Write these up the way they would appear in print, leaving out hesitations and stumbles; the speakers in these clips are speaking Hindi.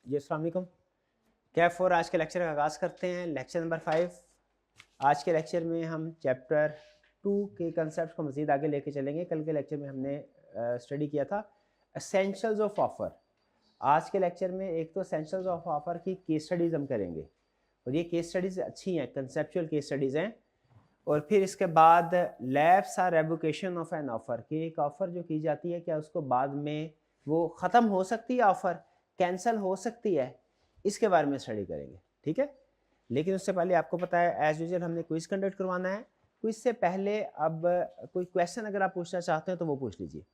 जी अस्सलाम वालेकुम। कैफ फॉर आज के लेक्चर का आगाज़ करते हैं। Lecture number 5। आज के लेक्चर में हम चैप्टर 2 के कंसेप्ट को मज़ीद आगे लेके चलेंगे। कल के लेक्चर में हमने स्टडी किया था एसेंशियल्स ऑफ ऑफ़र। आज के लेक्चर में एक तो एसेंशियल्स ऑफ ऑफ़र की केस स्टडीज़ हम करेंगे और ये केस स्टडीज़ अच्छी हैं, कंसेप्चुअल केस स्टडीज़ हैं। और फिर इसके बाद lapse or revocation of an offer, कि एक ऑफ़र जो की जाती है क्या उसको बाद में वो ख़त्म हो सकती है, ऑफ़र कैंसिल हो सकती है, इसके बारे में स्टडी करेंगे। ठीक है, लेकिन उससे पहले आपको पता है एज यूजुअल हमने क्विज कंडक्ट करवाना है। क्विज से पहले अब कोई क्वेश्चन अगर आप पूछना चाहते हैं तो वो पूछ लीजिए।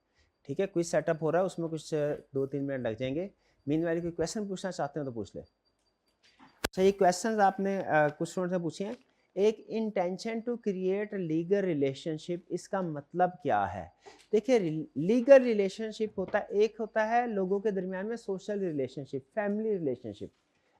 ठीक है, क्विज सेटअप हो रहा है, उसमें कुछ 2-3 मिनट लग जाएंगे। मीनवाइल कोई क्वेश्चन पूछना चाहते हैं तो पूछ ले। अच्छा, ये क्वेश्चन आपने कुछ स्टूडेंट से पूछे हैं। एक intention to create legal relationship, इसका मतलब क्या है? देखिए, लीगल रिलेशनशिप होता है, एक होता है लोगों के दरमियान में social relationship, family relationship.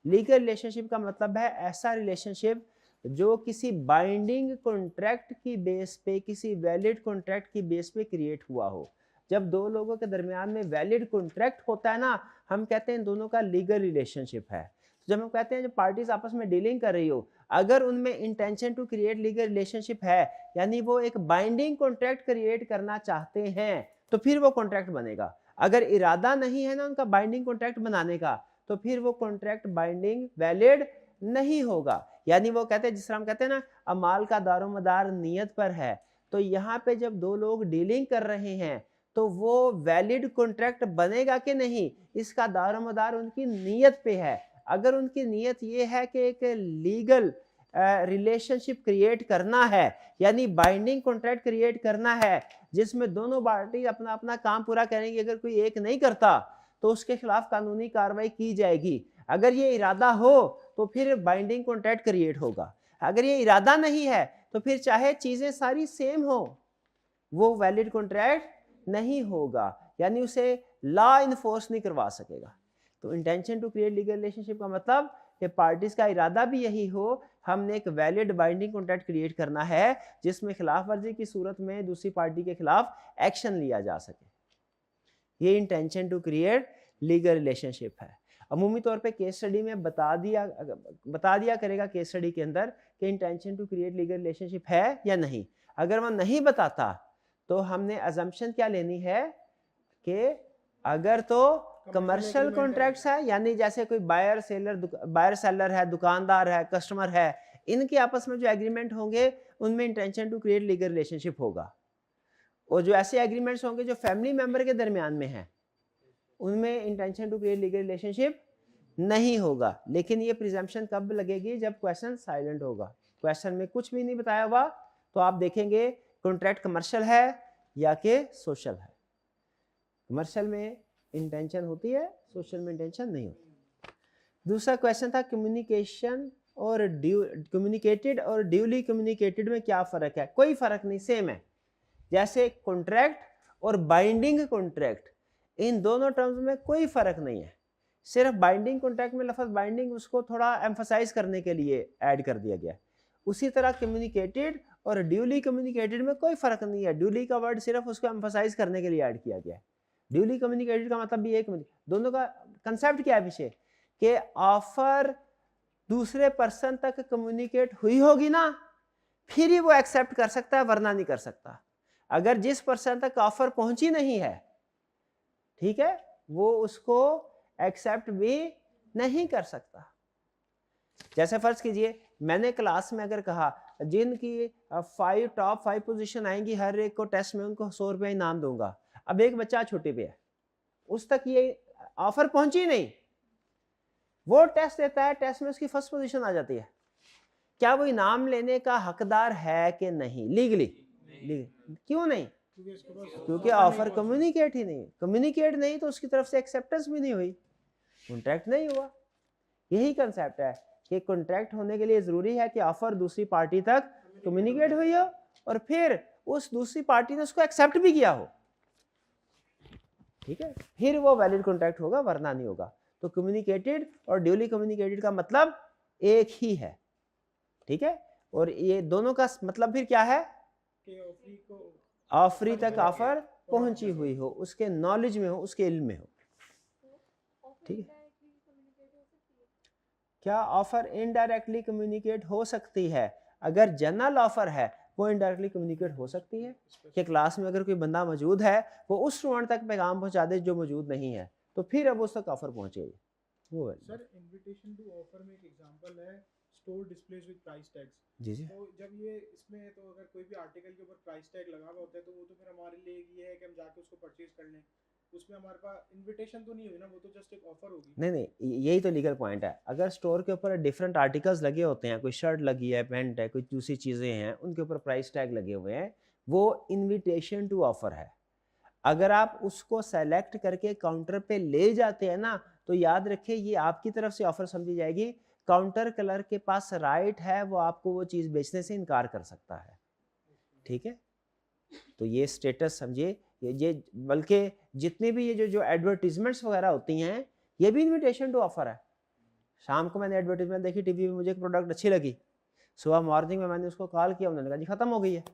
Legal relationship का मतलब है ऐसा रिलेशनशिप जो किसी बाइंडिंग कॉन्ट्रैक्ट की बेस पे, किसी वैलिड कॉन्ट्रैक्ट की बेस पे क्रिएट हुआ हो। जब दो लोगों के दरमियान में वैलिड कॉन्ट्रैक्ट होता है ना, हम कहते हैं इन दोनों का लीगल रिलेशनशिप है। जब हम कहते हैं जो पार्टीज आपस में डीलिंग कर रही हो, अगर उनमें intention to create legal relationship है, यानी वो एक बाइंडिंग कॉन्ट्रैक्ट क्रिएट करना चाहते हैं, तो फिर वो कॉन्ट्रैक्ट बनेगा। अगर इरादा नहीं है ना उनका बाइंडिंग कॉन्ट्रैक्ट बनाने का, तो फिर वो कॉन्ट्रैक्ट बाइंडिंग वैलिड नहीं होगा। यानी वो कहते हैं, जिस तरह हम कहते हैं ना, अमाल का दारोमदार नियत पर है। तो यहाँ पे जब दो लोग डीलिंग कर रहे हैं तो वो वैलिड कॉन्ट्रैक्ट बनेगा कि नहीं, इसका दारोमदार उनकी नीयत पे है। अगर उनकी नीयत ये है कि एक लीगल रिलेशनशिप क्रिएट करना है, यानी बाइंडिंग कॉन्ट्रैक्ट क्रिएट करना है जिसमें दोनों पार्टी अपना अपना काम पूरा करेंगी, अगर कोई एक नहीं करता तो उसके खिलाफ कानूनी कार्रवाई की जाएगी। अगर ये इरादा हो तो फिर बाइंडिंग कॉन्ट्रैक्ट क्रिएट होगा। अगर ये इरादा नहीं है तो फिर चाहे चीजें सारी सेम हो, वो वैलिड कॉन्ट्रैक्ट नहीं होगा, यानी उसे लॉ इन्फोर्स नहीं करवा सकेगा। तो intention to create legal relationship का मतलब कि पार्टीज का इरादा भी यही हो, हमने एक वैलिड बाइंडिंग कॉन्ट्रैक्ट क्रिएट करना है जिसमें खिलाफ वर्जी की सूरत में दूसरी पार्टी के खिलाफ एक्शन लिया जा सके। ये intention to create legal relationship है। अमूमी तौर पे केस स्टडी में बता दिया करेगा केस स्टडी के अंदर कि intention to create legal relationship है या नहीं। अगर वह नहीं बताता तो हमने अजम्पशन क्या लेनी है कि अगर तो कमर्शियल कॉन्ट्रैक्ट्स है, यानी जैसे कोई बायर सेलर है, दुकानदार है, कस्टमर है, इनके आपस में जो एग्रीमेंट होंगे उनमें intention to create legal relationship होगा। और जो ऐसे एग्रीमेंट्स होंगे जो फैमिली मेंबर के दरमियान में है, उनमें intention to create legal relationship नहीं होगा। लेकिन ये प्रिजम्पशन कब लगेगी? जब क्वेश्चन साइलेंट होगा, क्वेश्चन में कुछ भी नहीं बताया हुआ, तो आप देखेंगे कॉन्ट्रैक्ट कमर्शियल है या कि सोशल है। कमर्शियल में इंटेंशन होती है, सोशल में इंटेंशन नहीं होती। दूसरा क्वेश्चन था कम्युनिकेशन और कम्युनिकेटेड और ड्यूली कम्युनिकेटेड में क्या फर्क है? कोई फर्क नहीं, सेम है। जैसे कॉन्ट्रैक्ट और बाइंडिंग कॉन्ट्रैक्ट, इन दोनों टर्म्स में कोई फर्क नहीं है। सिर्फ बाइंडिंग कॉन्ट्रैक्ट में लफ्ज बाइंडिंग उसको थोड़ा एम्फसाइज करने के लिए ऐड कर दिया गया। उसी तरह कम्युनिकेटेड और ड्यूली कम्युनिकेटेड में कोई फर्क नहीं है। ड्यूली का वर्ड सिर्फ उसको एम्फसाइज करने के लिए ऐड किया गया है। ड्यूली कम्युनिकेटेड का मतलब भी एक, दोनों का कंसेप्ट क्या है पीछे, कि ऑफर दूसरे पर्सन तक कम्युनिकेट हुई होगी ना, फिर ही वो एक्सेप्ट कर सकता है, वरना नहीं कर सकता। अगर जिस पर्सन तक ऑफर पहुंची नहीं है, ठीक है, वो उसको एक्सेप्ट भी नहीं कर सकता। जैसे फर्ज कीजिए मैंने क्लास में अगर कहा जिनकी टॉप 5 पोजीशन आएंगी, हर एक को टेस्ट में उनको 100 रुपया इनाम दूंगा। अब एक बच्चा छुट्टी पे है, उस तक ये ऑफर पहुंची नहीं, वो टेस्ट देता है, टेस्ट में उसकी फर्स्ट पोजीशन आ जाती है, क्या वो इनाम लेने का हकदार है कि नहीं? लीगली क्यों नहीं? क्योंकि ऑफर कम्युनिकेट ही नहीं, कम्युनिकेट नहीं तो उसकी तरफ से एक्सेप्टेंस भी नहीं हुई, कॉन्ट्रैक्ट नहीं हुआ। यही कंसेप्ट है कि कॉन्ट्रैक्ट होने के लिए जरूरी है कि ऑफर दूसरी पार्टी तक कम्युनिकेट हुई हो और फिर उस दूसरी पार्टी ने उसको एक्सेप्ट भी किया हो, ठीक है, फिर वो वैलिड कॉन्ट्रैक्ट होगा, वरना नहीं होगा। तो कम्युनिकेटेड और ड्यूली कम्युनिकेटेड का मतलब एक ही है, ठीक है। और ये दोनों का मतलब फिर क्या है? ऑफरी तक ऑफर पहुंची हुई हो, उसके नॉलेज में हो, उसके इल्म में हो, ठीक है। क्या ऑफर इनडायरेक्टली कम्युनिकेट हो सकती है? अगर जनरल ऑफर है वो इनडायरेक्टली कम्युनिकेट हो सकती है कि क्लास में अगर कोई बंदा मौजूद है वो उस स्टूडेंट तक पैगाम पहुंचा दे जो मौजूद नहीं है, तो फिर अब उस तक ऑफर पहुंचेगी। वो है सर इनविटेशन टू ऑफर में एक एग्जांपल है store displays with price tags. जी जी तो जब ये इसमें है तो अगर कोई भी आर्टिकल के ऊपर प्राइस टैग लगा हुआ होता है तो वो तो फिर हमारे लिए ये है कि हम जाके उसको परचेज कर लें, उसमें हमारे पास इनविटेशन तो नहीं हुई ना, वो तो जस्ट एक ऑफर होगी। नहीं नहीं, यही तो लीगल पॉइंट है। अगर स्टोर के ऊपर डिफरेंट आर्टिकल्स लगे होते हैं, कोई शर्ट लगी है, पैंट है, कोई दूसरी चीज़ें हैं, उनके ऊपर प्राइस टैग लगे हुए हैं, वो इनविटेशन टू ऑफर है। अगर आप उसको सेलेक्ट करके काउंटर पे ले जाते हैं ना, तो याद रखिए ये आपकी तरफ से ऑफर समझी जाएगी। काउंटर क्लर्क के पास राइट है, वो आपको वो चीज़ बेचने से इनकार कर सकता है। ठीक है, तो ये स्टेटस समझिए। ये बल्कि जितने भी ये जो एडवर्टीजमेंट्स वगैरह होती हैं, ये भी इनविटेशन टू ऑफर है। शाम को मैंने एडवर्टीजमेंट देखी टीवी में, मुझे एक प्रोडक्ट अच्छी लगी, सुबह मॉर्निंग में मैंने उसको कॉल किया, उन्होंने कहा जी खत्म हो गई है।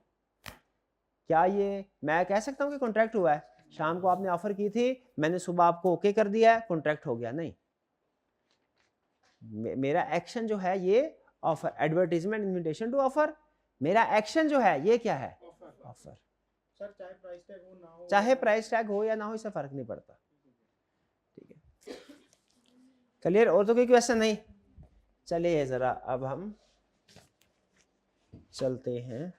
क्या ये मैं कह सकता हूँ कि कॉन्ट्रैक्ट हुआ है? शाम को आपने ऑफर की थी, मैंने सुबह आपको ओके कर दिया है, कॉन्ट्रैक्ट हो गया? नहीं, मेरा एक्शन जो है ये offer, advertisement invitation to offer, मेरा एक्शन जो है ये क्या है? ऑफर। सर चाहे प्राइस टैग हो ना हो, चाहे प्राइस टैग हो या ना हो, इससे फर्क नहीं पड़ता। ठीक है, क्लियर? और तो कोई क्वेश्चन नहीं? चलिए जरा अब हम चलते हैं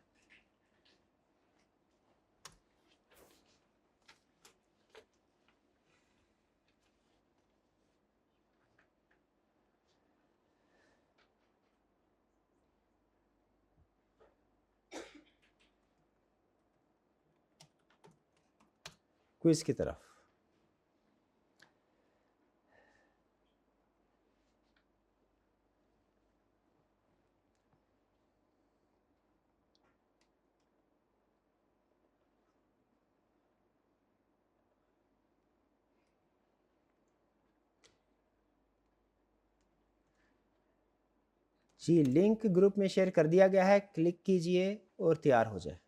क्विज की तरफ। जी लिंक ग्रुप में शेयर कर दिया गया है, क्लिक कीजिए और तैयार हो जाए।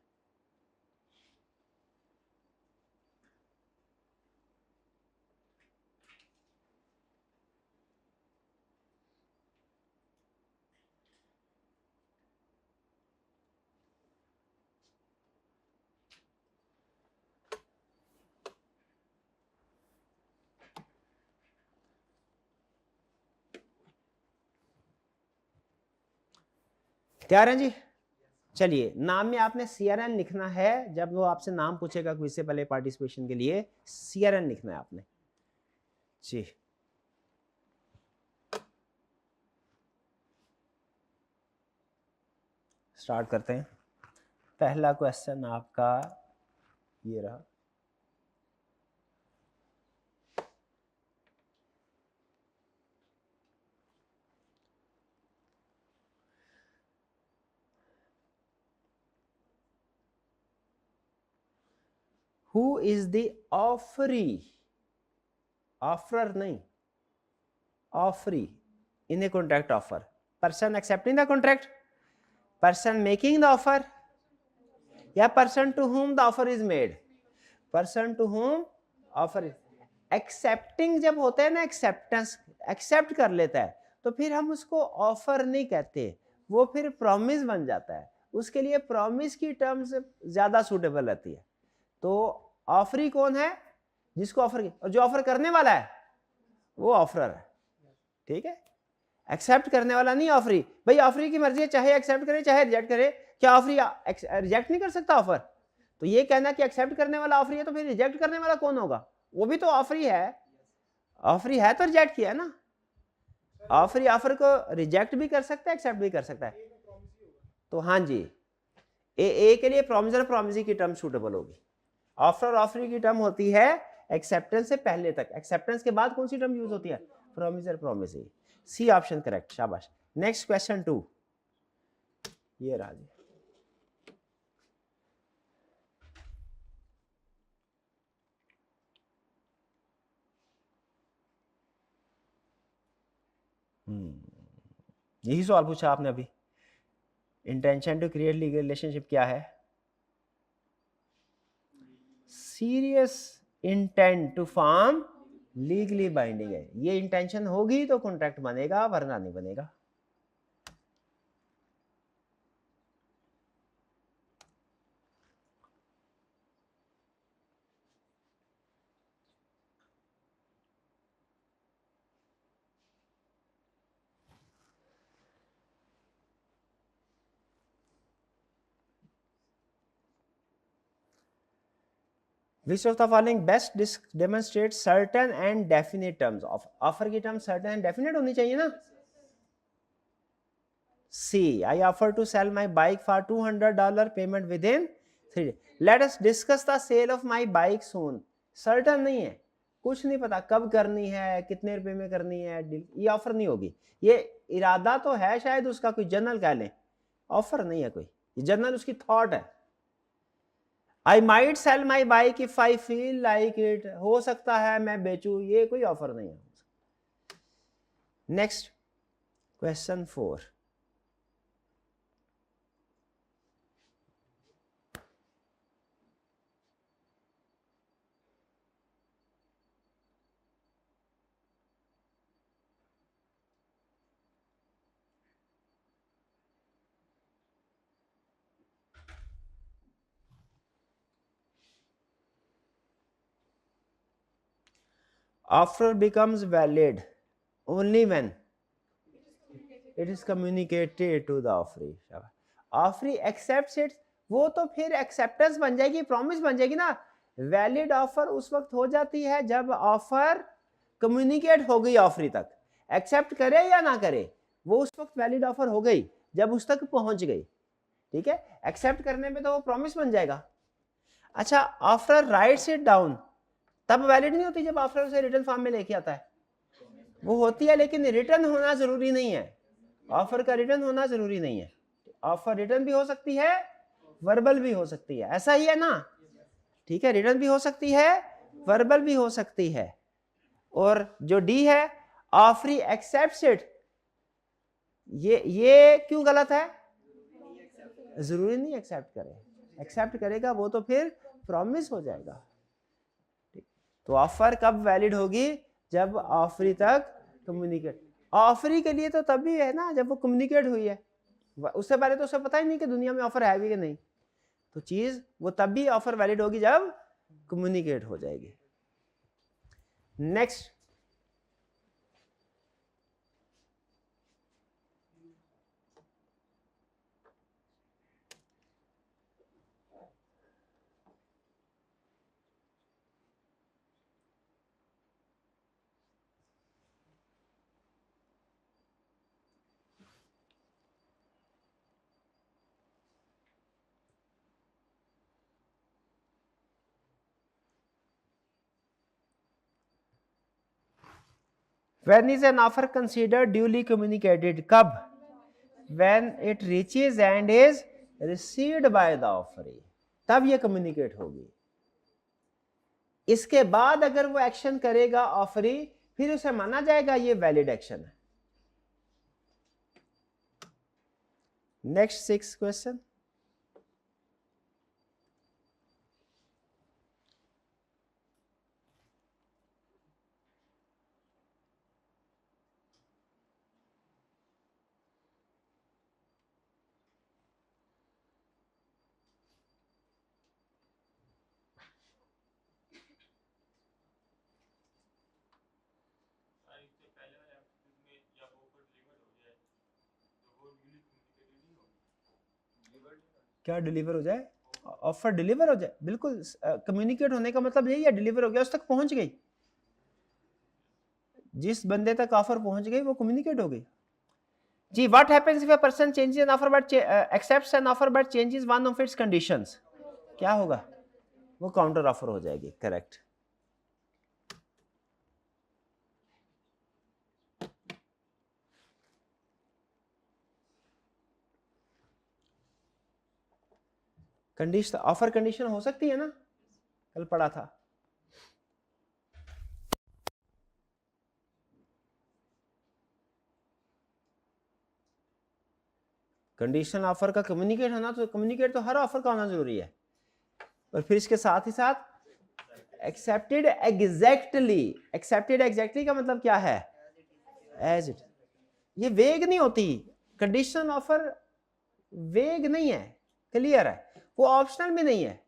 तैयार हैं जी? चलिए, नाम में आपने CRN लिखना है। जब वो आपसे नाम पूछेगा क्विज से पहले पार्टिसिपेशन के लिए, CRN लिखना है आपने जी। स्टार्ट करते हैं। पहला क्वेश्चन आपका ये रहा। Who is the offeree? Offerer नहीं, offeree in a contract offer. Person accepting the contract, person making the offer, या person to whom the offer is made? Person to whom offer is accepting। जब होता है ना एक्सेप्टेंस, एक्सेप्ट कर लेता है, तो फिर हम उसको ऑफर नहीं कहते, वो फिर प्रॉमिस बन जाता है। उसके लिए प्रॉमिस की टर्म्स ज्यादा सूटेबल रहती है। तो ऑफरी कौन है? जिसको ऑफर की, और जो ऑफर करने वाला है वो ऑफरर है। ठीक है, एक्सेप्ट करने वाला नहीं ऑफरी। भाई ऑफरी की मर्जी है, चाहे एक्सेप्ट करे चाहे रिजेक्ट करे। क्या ऑफरी रिजेक्ट नहीं कर सकता ऑफर? तो ये कहना कि एक्सेप्ट करने वाला ऑफरी है, तो फिर रिजेक्ट करने वाला कौन होगा? वो भी तो ऑफरी है। ऑफरी है तो रिजेक्ट किया ना। ऑफरी ऑफर को रिजेक्ट भी कर सकता है, एक्सेप्ट भी कर सकता है। तो हाँ जी, ए के लिए प्रॉमिसर प्रॉमिसी की टर्म सूटेबल होगी। ऑफर और ऑफरी की टर्म होती है एक्सेप्टेंस से पहले तक। एक्सेप्टेंस के बाद कौन सी टर्म यूज होती है? Promisor promisee. C option correct, शाबाश। नेक्स्ट क्वेश्चन 2 ये रहा जी। यही सवाल पूछा आपने अभी। Intention to create legal relationship क्या है? Serious intent to form legally binding है, ये इंटेंशन होगी तो कॉन्ट्रैक्ट बनेगा वरना नहीं बनेगा। Which of the following best demonstrates certain and definite terms of offer की terms certain and definite होनी चाहिए ना। C, I offer to sell my bike for $200 payment within 3 days. Let us discuss the sale of my bike soon. Certain नहीं है, कुछ नहीं पता कब करनी है, कितने रुपए में करनी है, ये ऑफर नहीं होगी। ये इरादा तो है शायद उसका, कोई जनरल कह लें, ऑफर नहीं है कोई, ये जनरल उसकी थॉट है। I might sell my bike if I feel like it. हो सकता है मैं बेचूं, ये कोई ऑफर नहीं है। Next question 4, offer becomes valid only when it is communicated to the offeree. Offeree accepts it, वो तो फिर एक्सेप्टेंस बन जाएगी, प्रॉमिस बन जाएगी ना। वैलिड ऑफर उस वक्त हो जाती है जब ऑफर कम्युनिकेट हो गई ऑफरी तक, एक्सेप्ट करे या ना करे, वो उस वक्त वैलिड ऑफर हो गई जब उस तक पहुंच गई। ठीक है, एक्सेप्ट करने में तो वो प्रॉमिस बन जाएगा। अच्छा, ऑफर राइट्स इट डाउन तब वैलिड नहीं होती जब ऑफर उसे रिटर्न फॉर्म में लेके आता है, वो होती है लेकिन रिटर्न होना जरूरी नहीं है। ऑफर का रिटर्न होना जरूरी नहीं है, ऑफर रिटर्न भी हो सकती है, वर्बल भी हो सकती है, ऐसा ही है ना। ठीक है, रिटर्न भी हो सकती है, वर्बल भी हो सकती है। और जो डी है, ऑफरी एक्सेप्ट्स इट, ये क्यों गलत है? जरूरी नहीं एक्सेप्ट करे, एक्सेप्ट करेगा वो तो फिर प्रॉमिस हो जाएगा। तो ऑफर कब वैलिड होगी? जब ऑफरी तक कम्युनिकेट, ऑफरी के लिए तो तभी है ना जब वो कम्युनिकेट हुई है, उससे पहले तो उसे पता ही नहीं कि दुनिया में ऑफर है भी कि नहीं। तो चीज वो तब भी ऑफर वैलिड होगी जब कम्युनिकेट हो जाएगी। Next, when is an offer considered duly communicated? कब? when it reaches and is received by the offeree, तब ये कम्युनिकेट होगी। इसके बाद अगर वो एक्शन करेगा ऑफरी, फिर उसे माना जाएगा ये वैलिड एक्शन है। नेक्स्ट 6 क्वेश्चन, क्या डिलीवर हो जाए? ऑफर डिलीवर हो जाए, बिल्कुल। कम्युनिकेट होने का मतलब यही है, डिलीवर हो गया, उस तक पहुंच गई, जिस बंदे तक ऑफर पहुंच गई वो कम्युनिकेट हो गई। जी, what happens if a person changes an offer but accepts an offer but changes one of its conditions? क्या होगा? वो काउंटर ऑफर हो जाएगी। करेक्ट। कंडीशन, ऑफर कंडीशन हो सकती है ना, कल पढ़ा था। कंडीशन ऑफर का कम्युनिकेट होना, तो कम्युनिकेट तो हर ऑफर का होना जरूरी है। और फिर इसके साथ ही साथ एक्सेप्टेड एग्जैक्टली, एक्सेप्टेड एग्जैक्टली का मतलब क्या है? As it. ये वेग नहीं होती, कंडीशन ऑफर वेग नहीं है, क्लियर है, वो ऑप्शनल भी नहीं है।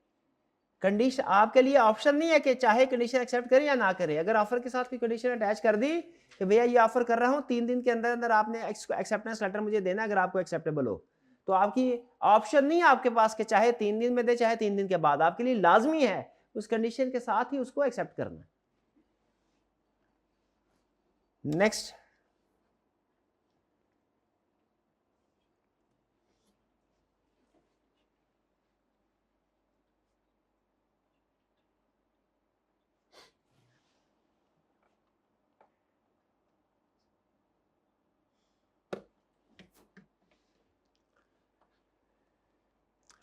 कंडीशन आपके लिए ऑप्शन नहीं है कि चाहे कंडीशन एक्सेप्ट करें या ना करें। अगर ऑफर के साथ कोई कंडीशन अटैच कर दी कि भैया ये ऑफर कर रहा हूं, 3 दिन के अंदर अंदर आपने एक्सेप्टेंस लेटर मुझे देना, अगर आपको एक्सेप्टेबल हो, तो आपकी ऑप्शन नहीं है आपके पास कि चाहे 3 दिन में दे चाहे 3 दिन के बाद, आपके लिए लाजमी है उस कंडीशन के साथ ही उसको एक्सेप्ट करना। Next,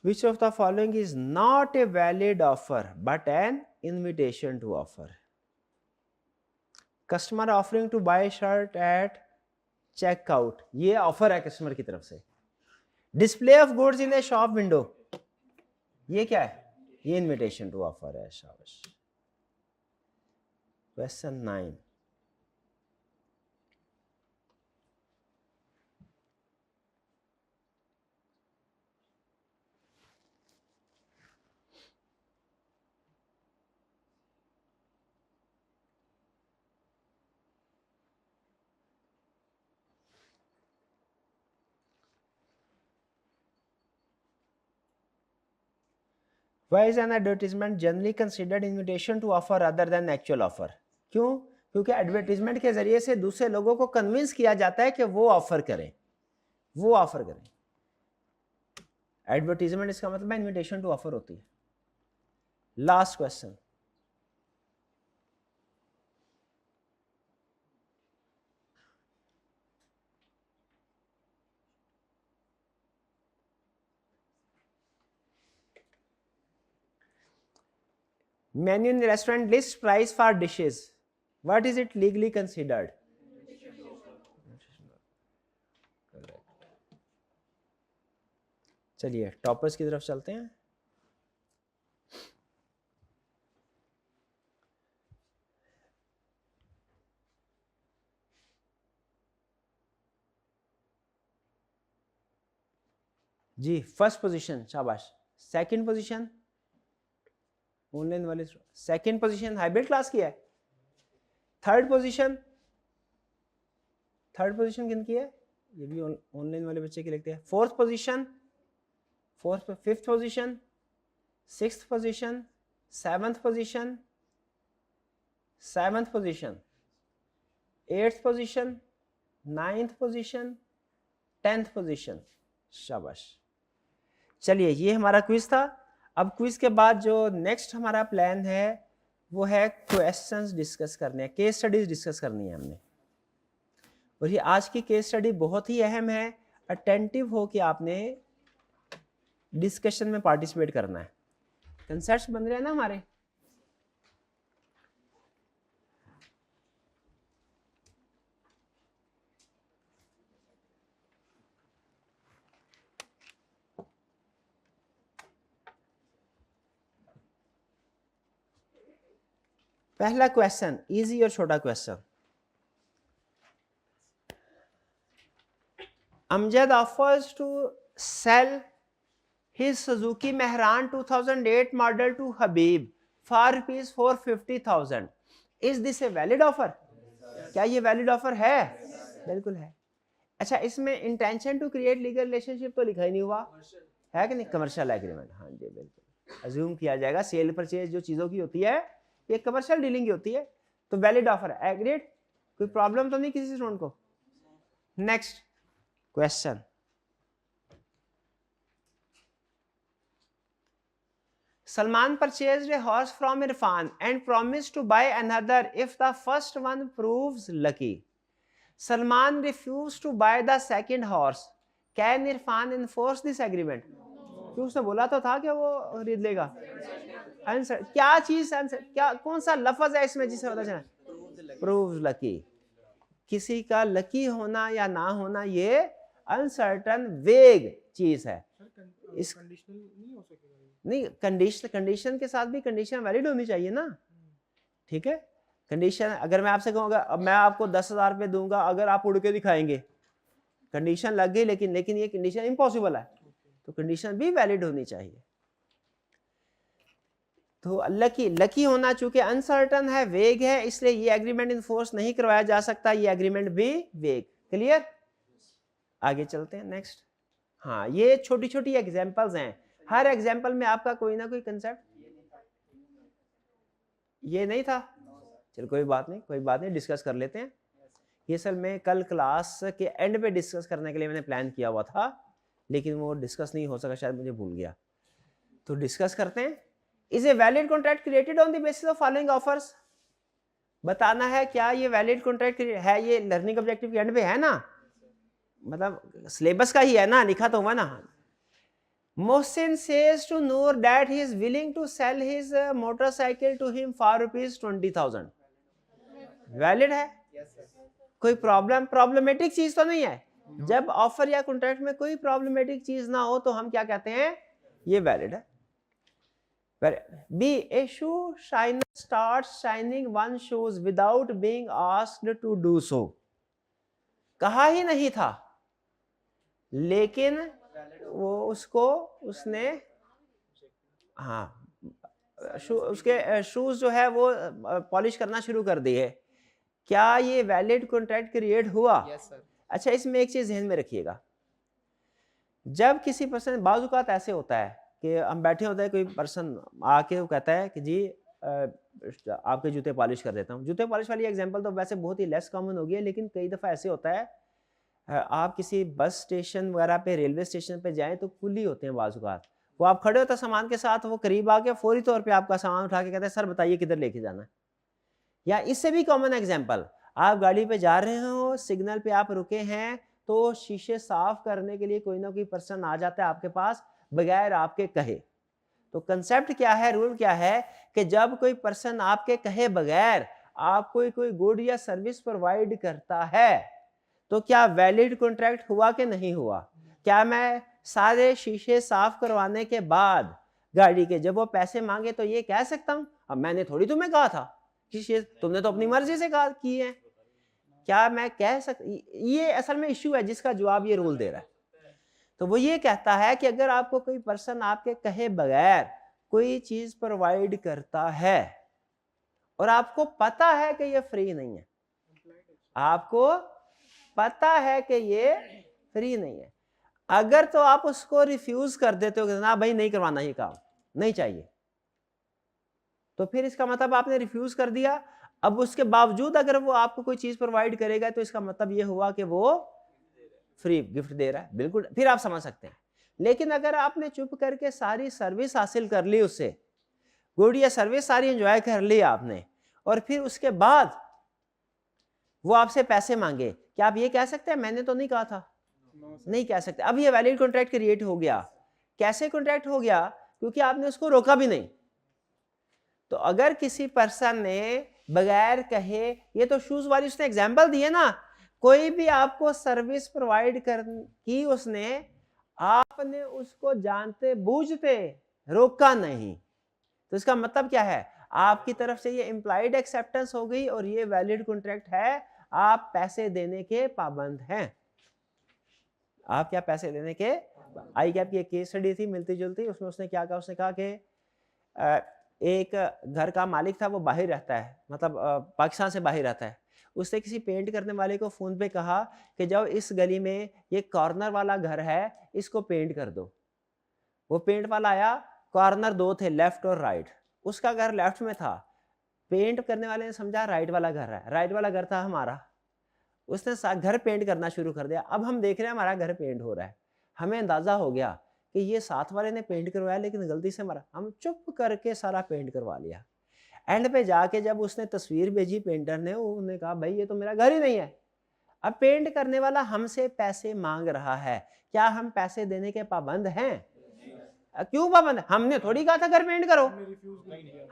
which of the following is not a valid offer but an invitation to offer? Customer offering to buy shirt at checkout, ये ऑफर है कस्टमर की तरफ से। Display of goods in A shop window, ये क्या है? ये इनविटेशन टू ऑफर है। शाबाश। Question 9, Why is an advertisement generally considered invitation to offer rather than actual offer? क्यों? क्योंकि एडवर्टीजमेंट के जरिए से दूसरे लोगों को कन्विंस किया जाता है कि वो ऑफर करें, वो ऑफर करें। एडवर्टीजमेंट इसका मतलब इनविटेशन टू ऑफर होती है। Last question, menu in the restaurant lists price for dishes, what is it legally considered? चलिए टॉपर्स की तरफ चलते हैं। जी फर्स्ट पोजीशन, शाबाश। सेकंड पोजीशन ऑनलाइन वाले, सेकंड पोजीशन हाइब्रिड क्लास की है। थर्ड पोजीशन, थर्ड पोजीशन किन की है? ये भी ऑनलाइन वाले बच्चे की लिखते हैं। Fourth position, fourth, fifth position, sixth position, seventh position, seventh position, eighth position, ninth position, tenth position. शाबाश। चलिए ये हमारा क्विज था। अब क्विज के बाद जो नेक्स्ट हमारा प्लान है वो है क्वेश्चंस डिस्कस करने हैं, केस स्टडीज डिस्कस करनी है हमने। और ये आज की केस स्टडी बहुत ही अहम है, अटेंटिव हो कि आपने डिस्कशन में पार्टिसिपेट करना है। कंसेप्ट्स बन रहे हैं ना हमारे? पहला क्वेश्चन इजी और छोटा question. Amjad offers to sell his Suzuki Mehran 2008 model to Habib for rupees 450,000. Is this a valid offer? क्या ये वैलिड ऑफर है? बिल्कुल है। अच्छा, इसमें intention to create legal relationship तो लिखा ही नहीं हुआ है कि नहीं? कमर्शियल एग्रीमेंट, हाँ जी बिल्कुल। अज्यूम किया जाएगा सेल परचेज जो चीज़ों की होती है ये कमर्शियल डीलिंग की होती है, तो वैलिड ऑफर है। एग्रीड? कोई प्रॉब्लम तो नहीं किसी स्टूडेंट को? Next question, Salman purchased a horse from Irfan and promised to buy another if the first one proves lucky. Salman refused to buy the second horse. Can Irfan enforce this agreement? क्योंकि उसने बोला तो था कि वो खरीद लेगा। आंसर क्या चीज, आंसर क्या, कौन सा लफ्ज है इसमें जिसे पता चला? Proves lucky। किसी का लकी होना या ना होना ये अनसर्टन वेग चीज है। इस कंडीशनल नहीं हो सकेगा। नहीं, कंडीशन के साथ भी कंडीशन वैलिड होनी चाहिए ना। ठीक है। कंडीशन अगर मैं आपसे कहूँगा अब मैं आपको 10,000 रुपये दूंगा अगर आप उड़ के दिखाएंगे, कंडीशन लग गई, लेकिन ये कंडीशन इम्पॉसिबल है, तो कंडीशन भी वैलिड होनी चाहिए। तो लकी होना चूंकि अनसर्टन है, वेग है, इसलिए ये एग्रीमेंट इन्फोर्स नहीं करवाया जा सकता, ये एग्रीमेंट भी वेग। क्लियर? आगे चलते हैं नेक्स्ट। हाँ, ये छोटी छोटी एग्जांपल्स हैं, हर एग्जांपल में आपका कोई ना कोई कंसेप्ट ये नहीं था। चलो कोई बात नहीं, डिस्कस कर लेते हैं। ये असल में कल क्लास के एंड पे डिस्कस करने के लिए मैंने प्लान किया हुआ था, लेकिन वो डिस्कस नहीं हो सका, शायद मुझे भूल गया। तो डिस्कस करते हैं। Is a valid contract created on the basis of following offers. बताना है क्या ये वैलिड कॉन्ट्रैक्ट है, ये लर्निंग ऑब्जेक्टिव के एंड पे है ना, मतलब सिलेबस का ही है ना, लिखा तो हुआ ना। Mohsin says to Noor that he is willing to sell his motorcycle to him for ₹20,000. Valid है? कोई प्रॉब्लमेटिक चीज तो नहीं है। जब ऑफर या कॉन्ट्रैक्ट में कोई प्रॉब्लमेटिक चीज ना हो तो हम क्या कहते हैं, ये वैलिड है। B, a shoe shiner starts shining one shoes without being asked to do so. कहा ही नहीं था, लेकिन वो उसने हाँ उसके शूज जो है वो पॉलिश करना शुरू कर दिए। क्या ये वैलिड कॉन्ट्रैक्ट क्रिएट हुआ? yes, sir. अच्छा, इसमें एक चीज ध्यान में रखिएगा, जब किसी पर्सन, बाज़ औक़ात ऐसे होता है कि हम बैठे होते हैं, कोई पर्सन आके वो कहता है कि जी आपके जूते पॉलिश कर देता हूँ। जूते पॉलिश वाली एग्जांपल तो वैसे बहुत ही लेस कॉमन हो गई है, लेकिन कई दफ़ा ऐसे होता है आप किसी बस स्टेशन वगैरह पे, रेलवे स्टेशन पे जाएं तो कुली होते हैं बाज़ औक़ात, वो आप खड़े होते हैं सामान के साथ, वो करीब आके फौरी तौर पे आपका सामान उठा के कहते हैं सर बताइए किधर लेके जाना है। या इससे भी कॉमन एग्जांपल, आप गाड़ी पे जा रहे हो, सिग्नल पे आप रुके हैं, तो शीशे साफ करने के लिए कोई ना कोई पर्सन आ जाता है आपके पास बगैर आपके कहे। तो कंसेप्ट क्या है, रूल क्या है कि जब कोई पर्सन आपके कहे बगैर आपको कोई गुड या सर्विस प्रोवाइड करता है तो क्या वैलिड कॉन्ट्रैक्ट हुआ कि नहीं हुआ? क्या मैं सारे शीशे साफ करवाने के बाद गाड़ी के जब वो पैसे मांगे तो ये कह सकता हूं अब मैंने थोड़ी तुम्हें कहा था, शीशे तुमने तो अपनी मर्जी से कहा की है? क्या मैं कह ये असल में इश्यू है जिसका जवाब ये रूल दे रहा है। तो वो ये कहता है कि अगर आपको कोई पर्सन आपके कहे बगैर कोई चीज प्रोवाइड करता है और आपको पता है कि ये फ्री नहीं है, आपको पता है कि ये फ्री नहीं है, अगर तो आप उसको रिफ्यूज कर देते हो कि ना भाई नहीं करवाना, ये काम नहीं चाहिए, तो फिर इसका मतलब आपने रिफ्यूज कर दिया। अब उसके बावजूद अगर वो आपको कोई चीज प्रोवाइड करेगा तो इसका मतलब ये हुआ कि वो फ्री गिफ्ट दे रहा है, बिल्कुल, फिर आप समझ सकते हैं। लेकिन अगर आपने चुप करके सारी सर्विस हासिल कर ली, उससे गुड या सर्विस सारी एंजॉय कर ली आपने, और फिर उसके बाद वो आपसे पैसे मांगे, क्या आप ये कह सकते हैं मैंने तो नहीं कहा था? नहीं कह सकते। अब ये वैलिड कॉन्ट्रैक्ट क्रिएट हो गया। कैसे कॉन्ट्रैक्ट हो गया? क्योंकि आपने उसको रोका भी नहीं। तो अगर किसी पर्सन ने बगैर कहे, ये तो शूज वाली उसने एग्जांपल दी है ना, कोई भी आपको सर्विस प्रोवाइड की उसने, आपने उसको जानते बूझते रोका नहीं, तो इसका मतलब क्या है, आपकी तरफ से ये इम्प्लाइड एक्सेप्टेंस हो गई और ये वैलिड कॉन्ट्रैक्ट है, आप पैसे देने के पाबंद हैं। आप क्या पैसे देने के, आई कैप की एक केस स्टडी थी मिलती जुलती, उसमें उसने क्या कहा, उसने कहा कि एक घर का मालिक था, वो बाहर रहता है, मतलब पाकिस्तान से बाहर रहता है। उसने किसी पेंट करने वाले को फोन पे कहा कि जब इस गली में ये कॉर्नर वाला घर है, इसको पेंट कर दो। वो पेंट वाला आया, कॉर्नर दो थे, लेफ्ट और राइट, उसका घर लेफ्ट में था, पेंट करने वाले ने समझा राइट वाला घर है, राइट वाला घर था हमारा, उसने घर पेंट करना शुरू कर दिया। अब हम देख रहे हैं हमारा घर पेंट हो रहा है, हमें अंदाजा हो गया कि ये साथ वाले ने पेंट करवाया, लेकिन गलती से हमारा, हम चुप करके सारा पेंट करवा लिया। एंड पे जाके जब उसने तस्वीर भेजी पेंटर ने, उन्होंने कहा भाई ये तो मेरा घर ही नहीं है। अब पेंट करने वाला हमसे पैसे मांग रहा है, क्या हम पैसे देने के पाबंद हैं? क्यों पाबंद? हमने थोड़ी कहा था घर पेंट करो,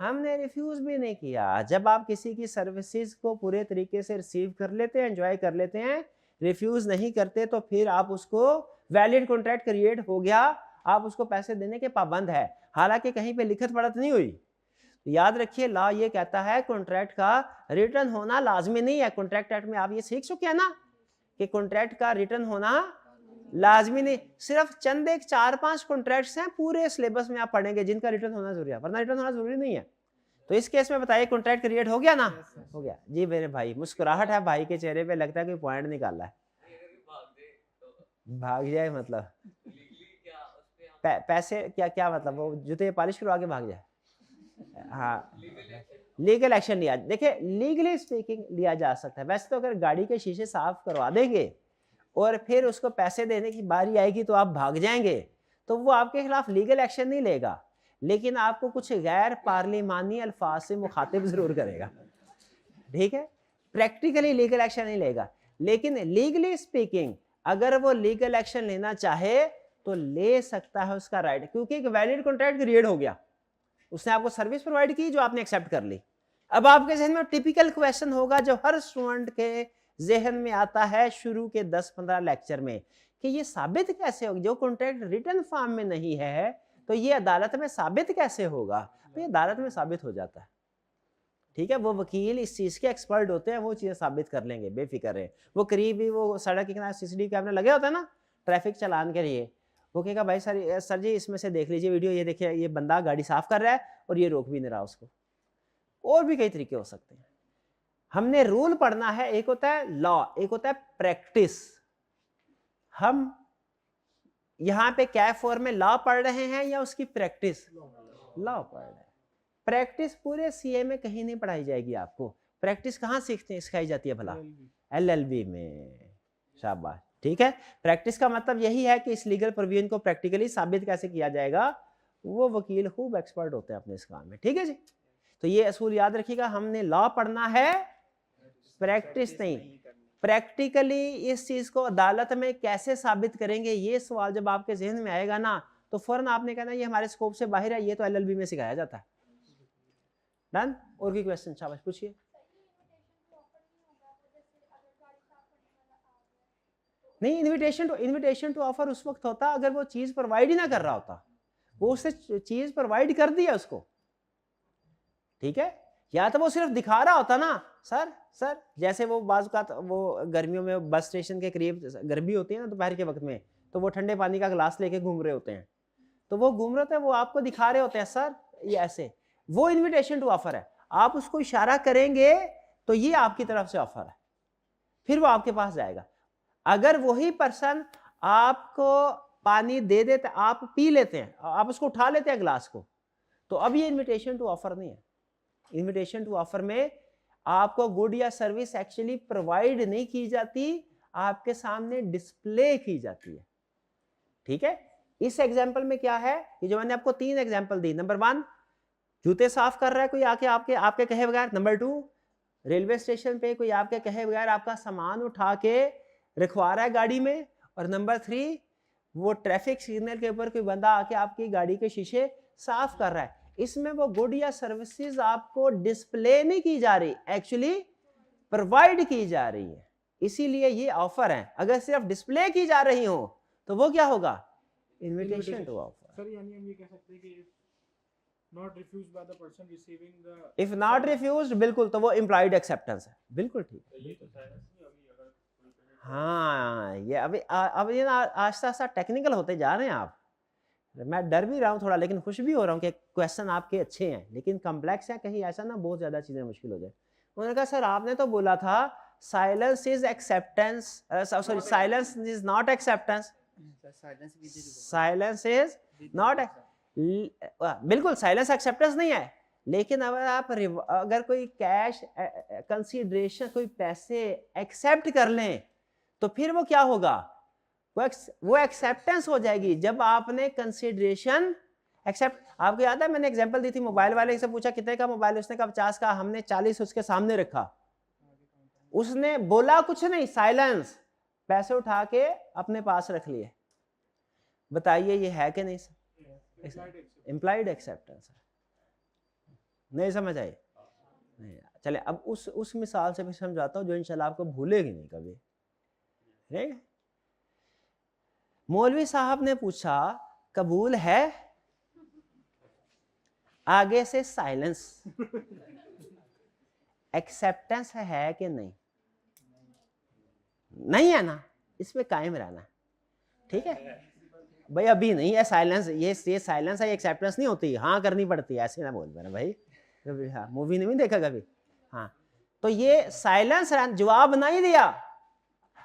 हमने रिफ्यूज भी नहीं किया। जब आप किसी की सर्विसेज को पूरे तरीके से रिसीव कर लेते हैं, एंजॉय कर लेते हैं, रिफ्यूज नहीं करते, तो फिर आप उसको वैलिड कॉन्ट्रैक्ट क्रिएट हो गया, आप उसको पैसे देने के पाबंद है, हालांकि कहीं पे लिखत पढ़त नहीं हुई। याद रखिए लॉ ये कहता है कॉन्ट्रैक्ट का रिटर्न होना लाजमी नहीं है। कॉन्ट्रैक्ट एक्ट में आप ये सीख चुके हैं ना कि कॉन्ट्रैक्ट का रिटर्न होना लाजमी नहीं, सिर्फ चंद एक 4-5 कॉन्ट्रैक्ट्स हैं पूरे सिलेबस में आप पढ़ेंगे जिनका रिटर्न होना जरूरी है, वरना रिटर्न होना जरूरी नहीं है। तो इस केस में बताइए कॉन्ट्रैक्ट क्रिएट हो गया ना? हो गया जी मेरे भाई, मुस्कुराहट है भाई के चेहरे पे, लगता है कोई पॉइंट निकाला है। भाग जाए मतलब पैसे क्या क्या मतलब वो जूते पॉलिश करवा के भाग जाए? हाँ, लीगल एक्शन लिया, देखिए लीगली स्पीकिंग लिया जा सकता है। वैसे तो अगर गाड़ी के शीशे साफ करवा देंगे और फिर उसको पैसे देने की बारी आएगी तो आप भाग जाएंगे, तो वो आपके खिलाफ लीगल एक्शन नहीं लेगा, लेकिन आपको कुछ गैर पार्लिमानी अल्फाज से मुखातिब जरूर करेगा, ठीक है? प्रैक्टिकली लीगल एक्शन नहीं लेगा, लेकिन लीगली स्पीकिंग अगर वो लीगल एक्शन लेना चाहे तो ले सकता है, उसका राइट, क्योंकि एक वैलिड कॉन्ट्रैक्ट क्रिएट हो गया, उसने आपको सर्विस प्रोवाइड की जो आपने एक्सेप्ट कर ली। अब आपके जहन में टिपिकल क्वेश्चन होगा जो हर स्टूडेंट के जहन में आता है शुरू के 10-15 लेक्चर में कि ये साबित कैसे होगा, जो कॉन्ट्रैक्ट रिटन फॉर्म में नहीं है तो ये अदालत में साबित कैसे होगा? तो ये अदालत में साबित हो जाता है, ठीक है? वो वकील इस चीज के एक्सपर्ट होते हैं, वो चीजें साबित कर लेंगे, बेफिक्र रहे। वो करीब ही वो सड़क के किनारे सीसीटीवी कैमरा लगे होता है ना ट्रैफिक चलान के लिए, वो कहेगा भाई सर जी इसमें से देख लीजिए वीडियो, ये देखिए ये बंदा गाड़ी साफ कर रहा है और ये रोक भी नहीं रहा उसको। और भी कई तरीके हो सकते हैं। हमने रूल पढ़ना है, एक होता है लॉ, एक होता है प्रैक्टिस। हम यहां पे क्या फॉर्म में लॉ पढ़ रहे हैं या उसकी प्रैक्टिस? लॉ पढ़ रहे हैं। प्रैक्टिस पूरे सीए में कहीं नहीं पढ़ाई जाएगी आपको। प्रैक्टिस कहाँ सीखते हैं, सिखाई जाती है भला? एलएलबी में। शाबाश, ठीक है। प्रैक्टिस का मतलब यही है कि इस लीगल प्रोविजन को प्रैक्टिकली साबित कैसे किया जाएगा, वो वकील खूब एक्सपर्ट होते हैं अपने इस काम में, ठीक है जी। तो ये असूल याद रखिएगा, हमने लॉ पढ़ना है, प्रैक्टिस नहीं। प्रैक्टिकली इस चीज को अदालत में कैसे साबित करेंगे, ये सवाल जब आपके जहन में आएगा ना तो फौरन आपने कहना ये हमारे स्कोप से बाहर है, ये तो एलएलबी में सिखाया जाता है। डन? और कोई क्वेश्चन? शाबाश पूछिए। नहीं, इनविटेशन टू ऑफर उस वक्त होता अगर वो चीज प्रोवाइड ही ना कर रहा होता, वो उससे चीज प्रोवाइड कर दिया उसको, ठीक है। या तो वो सिर्फ दिखा रहा होता ना, सर जैसे वो बाजू का वो गर्मियों में बस स्टेशन के करीब गर्मी होती है ना दोपहर के वक्त में, तो वो ठंडे पानी का गिलास लेके घूम रहे होते हैं, तो वो घूम रहे होते हैं, वो आपको दिखा रहे होते हैं सर ये ऐसे, वो इनविटेशन टू ऑफर है। आप उसको इशारा करेंगे तो ये आपकी तरफ से ऑफर है, फिर वो आपके पास जाएगा। अगर वही पर्सन आपको पानी दे देते, आप पी लेते हैं, आप उसको उठा लेते हैं गिलास को, तो अब ये इनविटेशन टू ऑफर नहीं है। इनविटेशन टू ऑफर में आपको गुड या सर्विस एक्चुअली प्रोवाइड नहीं की जाती, आपके सामने डिस्प्ले की जाती है, ठीक है। इस एग्जांपल में क्या है, ये जो मैंने आपको 3 एग्जांपल दी, नंबर 1 जूते साफ कर रहा है कोई आके आपके कहे बगैर, नंबर 2 रेलवे स्टेशन पे कोई आपके कहे बगैर आपका सामान उठा के रखवा रहा है गाड़ी में, और नंबर 3 वो ट्रैफिक सिग्नल के ऊपर कोई बंदा आके आपकी गाड़ी के शीशे साफ कर रहा है। इसमें वो गुड या सर्विसेज आपको डिस्प्ले नहीं की जा रही, एक्चुअली प्रोवाइड की जा रही है, इसीलिए ये ऑफर है। अगर सिर्फ डिस्प्ले की जा रही हो तो वो क्या होगा, इनविटेशन टू ऑफर। सर यानी हम ये कह सकते हैं कि not refused by the person receiving the if not refused, बिल्कुल, तो वो implied acceptance है, बिल्कुल ठीक है। हाँ, ये अब ये ना आस्ता आस्ता टेक्निकल होते जा रहे हैं आप, मैं डर भी रहा हूँ थोड़ा, लेकिन खुश भी हो रहा हूँ कि क्वेश्चन आपके अच्छे हैं, लेकिन कॉम्प्लेक्स है, कहीं ऐसा ना बहुत ज्यादा चीजें मुश्किल हो जाए। उन्होंने कहा सर आपने तो बोला था silence is acceptance, sorry silence is not acceptance, silence is not, बिल्कुल साइलेंस एक्सेप्टेंस नहीं है, लेकिन अगर कोई कैश कंसीडरेशन कोई पैसे एक्सेप्ट कर लें तो फिर वो क्या होगा, वो एक्सेप्टेंस हो जाएगी जब आपने कंसीडरेशन एक्सेप्ट। आपको याद है मैंने एग्जांपल दी थी, मोबाइल वाले से पूछा कितने का मोबाइल, उसने कहा 50 का, हमने 40 उसके सामने रखा, उसने बोला कुछ नहीं, साइलेंस, पैसे उठा के अपने पास रख लिए। बताइए ये है कि नहीं सर, इम्प्लाइड एक्सेप्टेंस है, नहीं समझ आई? नहीं। चले अब उस मिसाल से भी समझाता हूँ जो इंशाल्लाह आपको भूलेगी नहीं कभी, ठीक है। मौलवी साहब ने पूछा कबूल है, आगे से साइलेंस। एक्सेप्टेंस है कि नहीं? नहीं है ना, इसमें कायम रहना है, ठीक है भाई। अभी नहीं है साइलेंस, ये साइलेंस है, एक्सेप्टेंस नहीं होती, हाँ करनी पड़ती है, ऐसे ना बोल देना भाई। कभी हाँ मूवी नहीं देखा कभी, हाँ तो ये साइलेंस, जवाब नहीं दिया।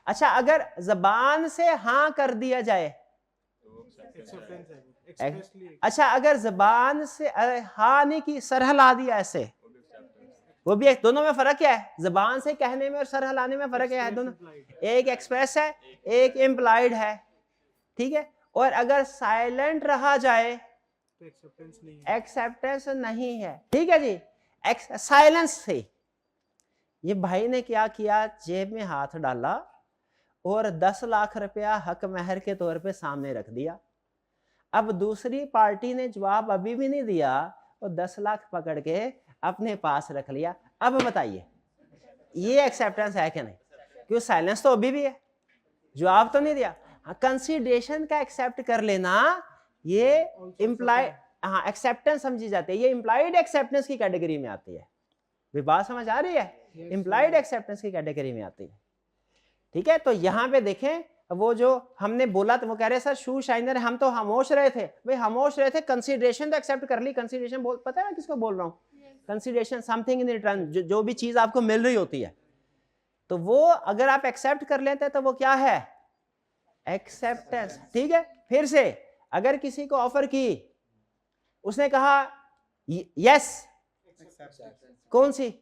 अच्छा अगर जबान से हाँ कर दिया जाए, अच्छा अगर जबान से हाँ नहीं की, सर हिला दिया ऐसे, वो भी एक, दोनों में फर्क क्या है? जबान से कहने में और सर हिलाने में फर्क क्या है? दोनों, एक एक्सप्रेस है, एक इम्प्लाइड है, ठीक है। और अगर साइलेंट रहा जाए तो एक्सेप्टेंस नहीं है, ठीक है जी। साइलेंस से ये भाई ने क्या किया, जेब में हाथ डाला और 10 लाख रुपया हक महर के तौर पे सामने रख दिया। अब दूसरी पार्टी ने जवाब अभी भी नहीं दिया और 10 लाख पकड़ के अपने पास रख लिया। अब बताइए ये एक्सेप्टेंस है कि नहीं? क्यों, साइलेंस तो अभी भी है, जवाब तो नहीं दिया। हाँ कंसीडरेशन का एक्सेप्ट कर लेना, ये इम्प्लाइड, हाँ एक्सेप्टेंस समझी जाती है, ये इम्प्लाइड एक्सेप्टेंस की कैटेगरी में आती है। बात समझ आ रही है? इम्प्लाइड एक्सेप्टेंस की कैटेगरी में आती है, ठीक है। तो यहाँ पे देखें, वो जो हमने बोला तो वो कह रहे सर शू शाइनर, हम तो खामोश रहे थे। भाई खामोश रहे थे, कंसीडरेशन तो एक्सेप्ट कर ली। कंसीडरेशन बोल, पता है मैं किसको बोल रहा हूँ? कंसीडरेशन, समथिंग इन रिटर्न, जो भी चीज आपको मिल रही होती है, तो वो अगर आप एक्सेप्ट कर लेते हैं तो वो क्या है? एक्सेप्टेंस, ठीक है। फिर से अगर किसी को ऑफर की, उसने कहा यस, कौन सी?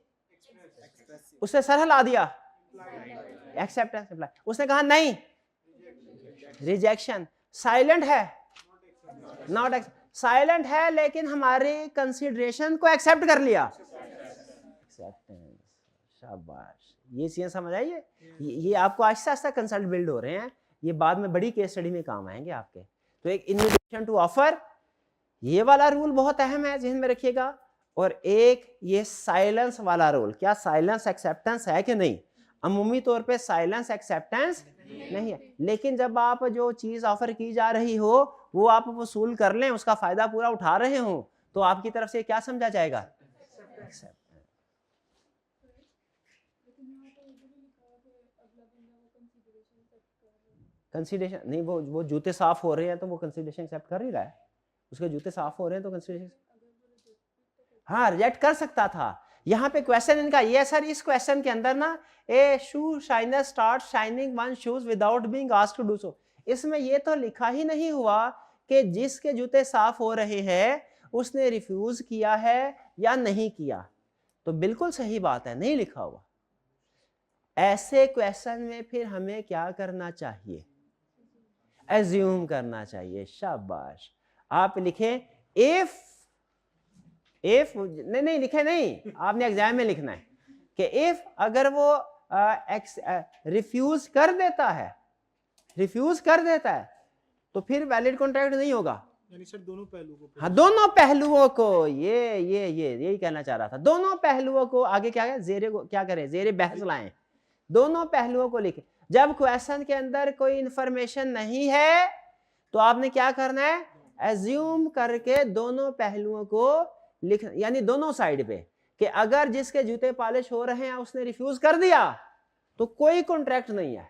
उसने सर हिला दिया, एक्सेप्टेंस। उसने कहा नहीं, रिजेक्शन। साइलेंट है, नॉट साइलेंट है, लेकिन हमारी कंसीडरेशन को एक्सेप्ट कर लिया, एक्सेप्टेंस। शाबाश, ये चीजें समझ आइए। ये आपको आहिस्ता आहिस्ता कंसेप्ट बिल्ड हो रहे हैं, ये बाद में बड़ी केस स्टडी में काम आएंगे आपके। तो एक इन्विटेशन टू ऑफर, ये वाला रूल बहुत अहम है, ध्यान में रखिएगा। और एक ये साइलेंस वाला रूल, क्या साइलेंस एक्सेप्टेंस है कि नहीं? अमूमी तौर पे साइलेंस एक्सेप्टेंस नहीं है, लेकिन जब आप जो चीज ऑफर की जा रही हो वो आप वसूल कर लें, उसका फायदा पूरा उठा रहे हो, तो आपकी तरफ से क्या समझा जाएगा? कंसीडरेशन नहीं, वो जूते साफ हो रहे हैं तो वो कंसीडरेशन एक्सेप्ट कर ही रहा है, उसके जूते साफ हो रहे हैं तो कंसीडरेशन, हाँ रिजेक्ट कर सकता था। यहाँ पे क्वेश्चन इनका ये सर, इस क्वेश्चन के अंदर ना, a shoe shiner start shining one shoes without being asked to do so, इसमें ये तो लिखा ही नहीं हुआ कि जिसके जूते साफ हो रहे हैं उसने रिफ्यूज किया है या नहीं किया। तो बिल्कुल सही बात है, नहीं लिखा हुआ। ऐसे क्वेश्चन में फिर हमें क्या करना चाहिए? एज्यूम करना चाहिए। शाबाश, आप लिखें इफ नहीं लिखे नहीं, आपने एग्जाम में लिखना है कि इफ अगर वो रिफ्यूज कर देता है तो फिर वैलिड कॉन्ट्रैक्ट नहीं होगा। यानी सर दोनों पहलुओं को, हाँ दोनों पहलुओं को, ये यही कहना चाह रहा था। दोनों पहलुओं को आगे क्या है, जेरे को क्या करें, जेरे बहस लाएं, दोनों पहलुओं को लिखें। जब क्वेश्चन के अंदर कोई इंफॉर्मेशन नहीं है तो आपने क्या करना है, एज्यूम करके दोनों पहलुओं को लिख, यानी दोनों साइड पे, कि अगर जिसके जूते पॉलिश हो रहे हैं उसने रिफ्यूज कर दिया तो कोई कॉन्ट्रैक्ट नहीं है,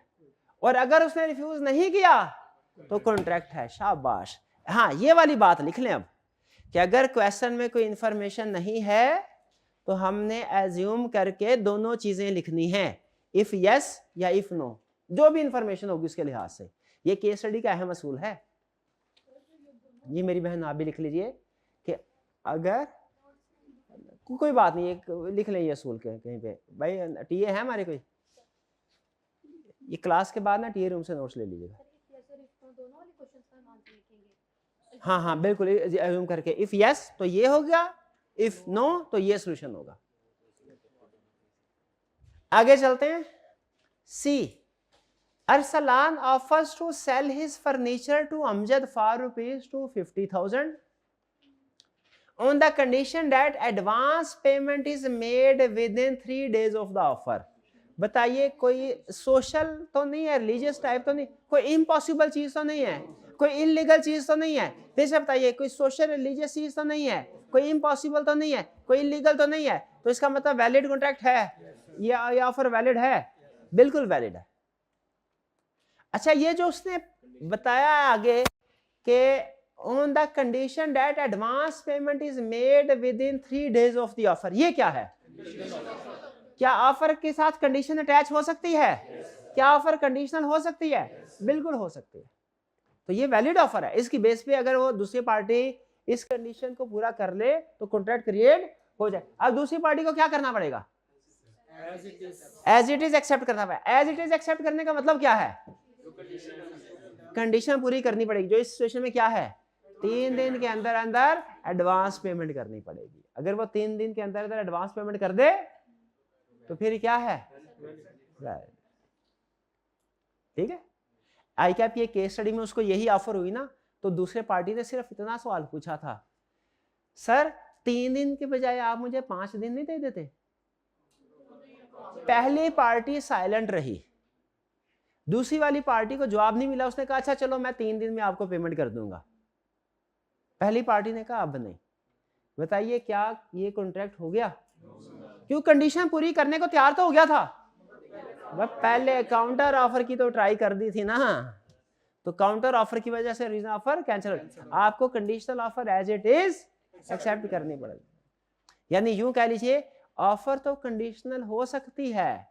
और अगर उसने रिफ्यूज नहीं किया तो कॉन्ट्रैक्ट है। शाबाश, हाँ ये वाली बात लिख लें अब, कि अगर क्वेश्चन में कोई इंफॉर्मेशन नहीं है तो हमने एज्यूम करके दोनों चीजें लिखनी है, इफ यस या इफ नो, जो भी इंफॉर्मेशन होगी उसके लिहाज से। ये केस स्टडी का अहम असूल है। ये मेरी बहन आप भी लिख लीजिए कि अगर कोई बात नहीं, एक लिख लें ये असूल के कहीं पे। भाई टीए है हमारे कोई, ये क्लास के बाद ना टीए रूम से नोट्स ले लीजिएगा। हाँ बिल्कुल, एज्यूम करके इफ यस तो ये हो गया, इफ नो तो ये सोल्यूशन होगा। आगे चलते हैं। C, Arsalan offers to sell his furniture to Amjad for ₹250,000 on the condition that advance payment is made within 3 days of the offer. बताइए कोई सोशल तो नहीं है, रिलीजियस टाइप तो नहीं, कोई इम्पॉसिबल चीज तो नहीं है, कोई इलीगल चीज तो नहीं है, जैसे बताइए कोई सोशल रिलीजियस चीज तो नहीं है, कोई इम्पॉसिबल तो नहीं है, कोई इलीगल तो नहीं है, तो इसका मतलब वैलिड कॉन्ट्रैक्ट है, ये ऑफर वैलिड है, बिल्कुल वैलिड है। अच्छा, ये जो उसने बताया आगे कि on the condition that advance payment is made with in 3 days of the offer, ये क्या है? क्या ऑफर के साथ कंडीशन अटैच हो सकती है? क्या ऑफर कंडीशनल हो सकती है? बिल्कुल हो सकती है। तो ये वैलिड ऑफर है, इसकी बेस पे अगर वो दूसरी पार्टी इस कंडीशन को पूरा कर ले तो कॉन्ट्रैक्ट क्रिएट हो जाए। अब दूसरी पार्टी को क्या करना पड़ेगा? एज इट इज एक्सेप्ट करना पड़ेगा। एज इट इज एक्सेप्ट करने का मतलब क्या है? कंडीशन पूरी करनी पड़ेगी। जो इस सिचुएशन में क्या है, 3 दिन के अंदर अंदर एडवांस पेमेंट करनी पड़ेगी। अगर वो 3 दिन के अंदर अंदर एडवांस पेमेंट कर दे तो फिर क्या है? ठीक है। आई कैप ये केस स्टडी में उसको यही ऑफर हुई ना, तो दूसरे पार्टी ने सिर्फ इतना सवाल पूछा था, सर 3 दिन के बजाय आप मुझे 5 दिन नहीं दे देते? पहली पार्टी साइलेंट रही, दूसरी वाली पार्टी को जवाब नहीं मिला, उसने कहा अच्छा चलो मैं 3 दिन में आपको पेमेंट कर दूंगा। पहली पार्टी ने कहा अब नहीं। बताइए क्या ये कॉन्ट्रैक्ट हो गया? क्यों? कंडीशन पूरी करने को तैयार तो हो गया था, बस पहले काउंटर ऑफर की तो ट्राई कर दी थी ना, तो काउंटर ऑफर की वजह से रीजन ऑफर कैंसिल। आपको conditional offer as it is accept करनी पड़ेगी। यानी यूं कह लीजिए ऑफर तो कंडीशनल हो सकती है,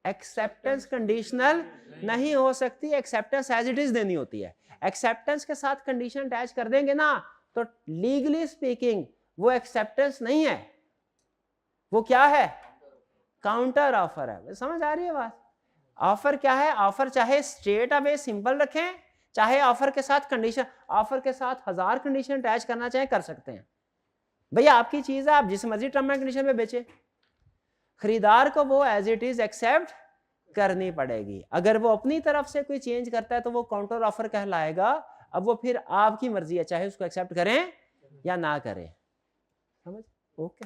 एक्सेप्टेंस कंडीशनल नहीं हो सकती, एक्सेप्टेंस एज इट इज देनी होती है। एक्सेप्टेंस के साथ कंडीशन अटैच कर देंगे ना तो लीगली स्पीकिंग वो एक्सेप्टेंस नहीं है, वो क्या है? काउंटर ऑफर है। समझ आ रही है बात? ऑफर क्या है? ऑफर चाहे स्ट्रेट अवे सिंपल रखें, चाहे ऑफर के साथ कंडीशन, ऑफर के साथ 1000 कंडीशन अटैच करना चाहे कर सकते हैं। भैया आपकी चीज है, आप जिस मर्जी टर्म एंड कंडीशन में बेचे, खरीदार को वो एज इट इज एक्सेप्ट करनी पड़ेगी। अगर वो अपनी तरफ से कोई चेंज करता है तो वो काउंटर ऑफर कहलाएगा। अब वो फिर आपकी मर्जी है, चाहे उसको एक्सेप्ट करें या ना करें। समझ? Okay.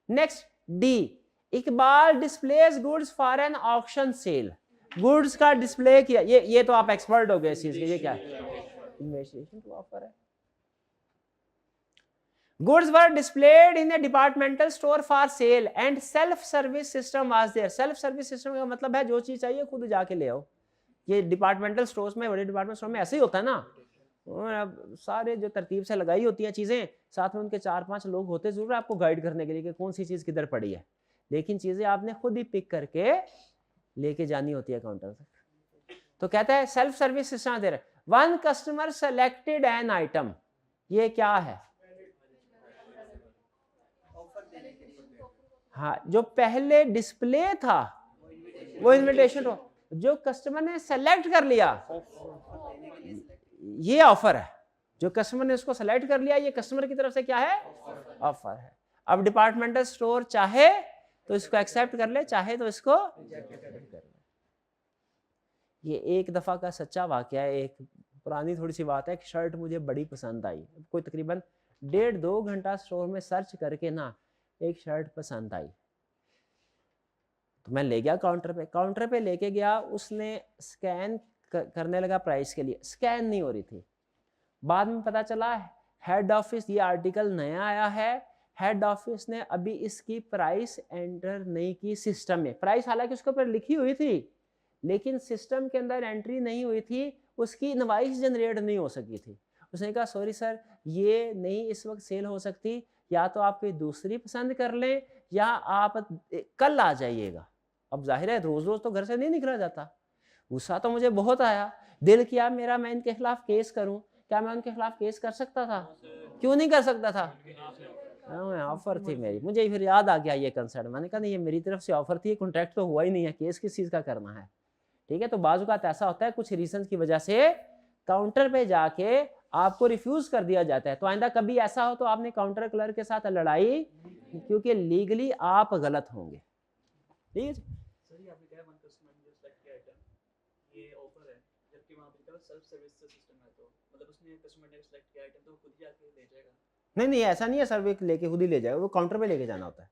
Next D, Iqbal displays goods for an auction sale. Goods का डिस्प्ले किया, ये तो आप एक्सपर्ट हो गए इस चीज के। ये क्या है? इन्वेस्टिगेशन टू ऑफर है। Goods were displayed in a departmental store for sale and self-service system was there. Self-service system का मतलब है जो चीज चाहिए खुद जाके ले आओ। ये डिपार्टमेंटल स्टोर्स में, बड़े डिपार्टमेंट स्टोर में ऐसे ही होता है ना, अब सारे जो तरतीब से लगाई होती हैं चीजें, साथ में उनके 4-5 लोग होते जरूर आपको गाइड करने के लिए कि कौन सी चीज किधर पड़ी है, लेकिन चीजें आपने खुद ही पिक करके लेके जानी होती है काउंटर तक। तो कहता है सेल्फ सर्विस सिस्टम दे रहे, one customer selected an item. ये क्या है? हाँ, जो पहले डिस्प्ले था वो इनविटेशन हो, जो कस्टमर ने सेलेक्ट कर लिया ये ऑफर है। जो कस्टमर ने उसको सेलेक्ट कर लिया ये कस्टमर की तरफ से क्या है? ऑफर है। अब डिपार्टमेंटल स्टोर चाहे तो इसको एक्सेप्ट कर ले, चाहे तो इसको कर ले। ये एक दफा का सच्चा वाकया है। एक पुरानी थोड़ी सी बात है, एक शर्ट मुझे बड़ी पसंद आई, कोई तकरीबन 1.5-2 घंटा स्टोर में सर्च करके ना एक शर्ट पसंद आई, तो मैं ले गया काउंटर पे। काउंटर पे लेके गया, उसने स्कैन करने लगा प्राइस के लिए, स्कैन नहीं हो रही थी। बाद में पता चला हेड ऑफिस, ये आर्टिकल नया आया है, हेड ऑफिस ने अभी इसकी प्राइस एंटर नहीं की सिस्टम में। प्राइस हालांकि उसके ऊपर लिखी हुई थी लेकिन सिस्टम के अंदर एंट्री नहीं हुई थी, उसकी इनवाइस जनरेट नहीं हो सकी थी। उसने कहा सॉरी सर, ये नहीं इस वक्त सेल हो सकती, या तो आप कोई दूसरी पसंद कर लें या आप कल आ जाइएगा। अब जाहिर है रोज रोज तो घर से नहीं निकला जाता। गुस्सा तो मुझे बहुत आया, दिल किया मेरा मैं इनके खिलाफ केस करूं। क्या मैं उनके खिलाफ केस कर सकता था? क्यों नहीं कर सकता था? ऑफर थी मेरी। मुझे फिर याद आ गया ये कंसर्न, मैंने कहा नहीं ये मेरी तरफ से ऑफर थी, कॉन्ट्रैक्ट तो हुआ ही नहीं है, केस किस चीज का करना है। ठीक है, तो बाजू का ऐसा होता है कुछ रीजन की वजह से काउंटर पे जाके आपको रिफ्यूज कर दिया जाता है। तो आइंदा कभी ऐसा हो तो आपने काउंटर क्लर्क के साथ लड़ाई, क्योंकि लीगली आप गलत होंगे। ठीक है, ये ऑफर है, जबकि वहां पे सेल्फ सर्विस सिस्टम है, तो मतलब उसने कस्टमर ने सेलेक्ट किया आइटम तो खुद ही आके ले जाएगा। नहीं ऐसा नहीं है सर्विस लेके खुद ही ले जाएगा, वो काउंटर पे लेके जाना होता है।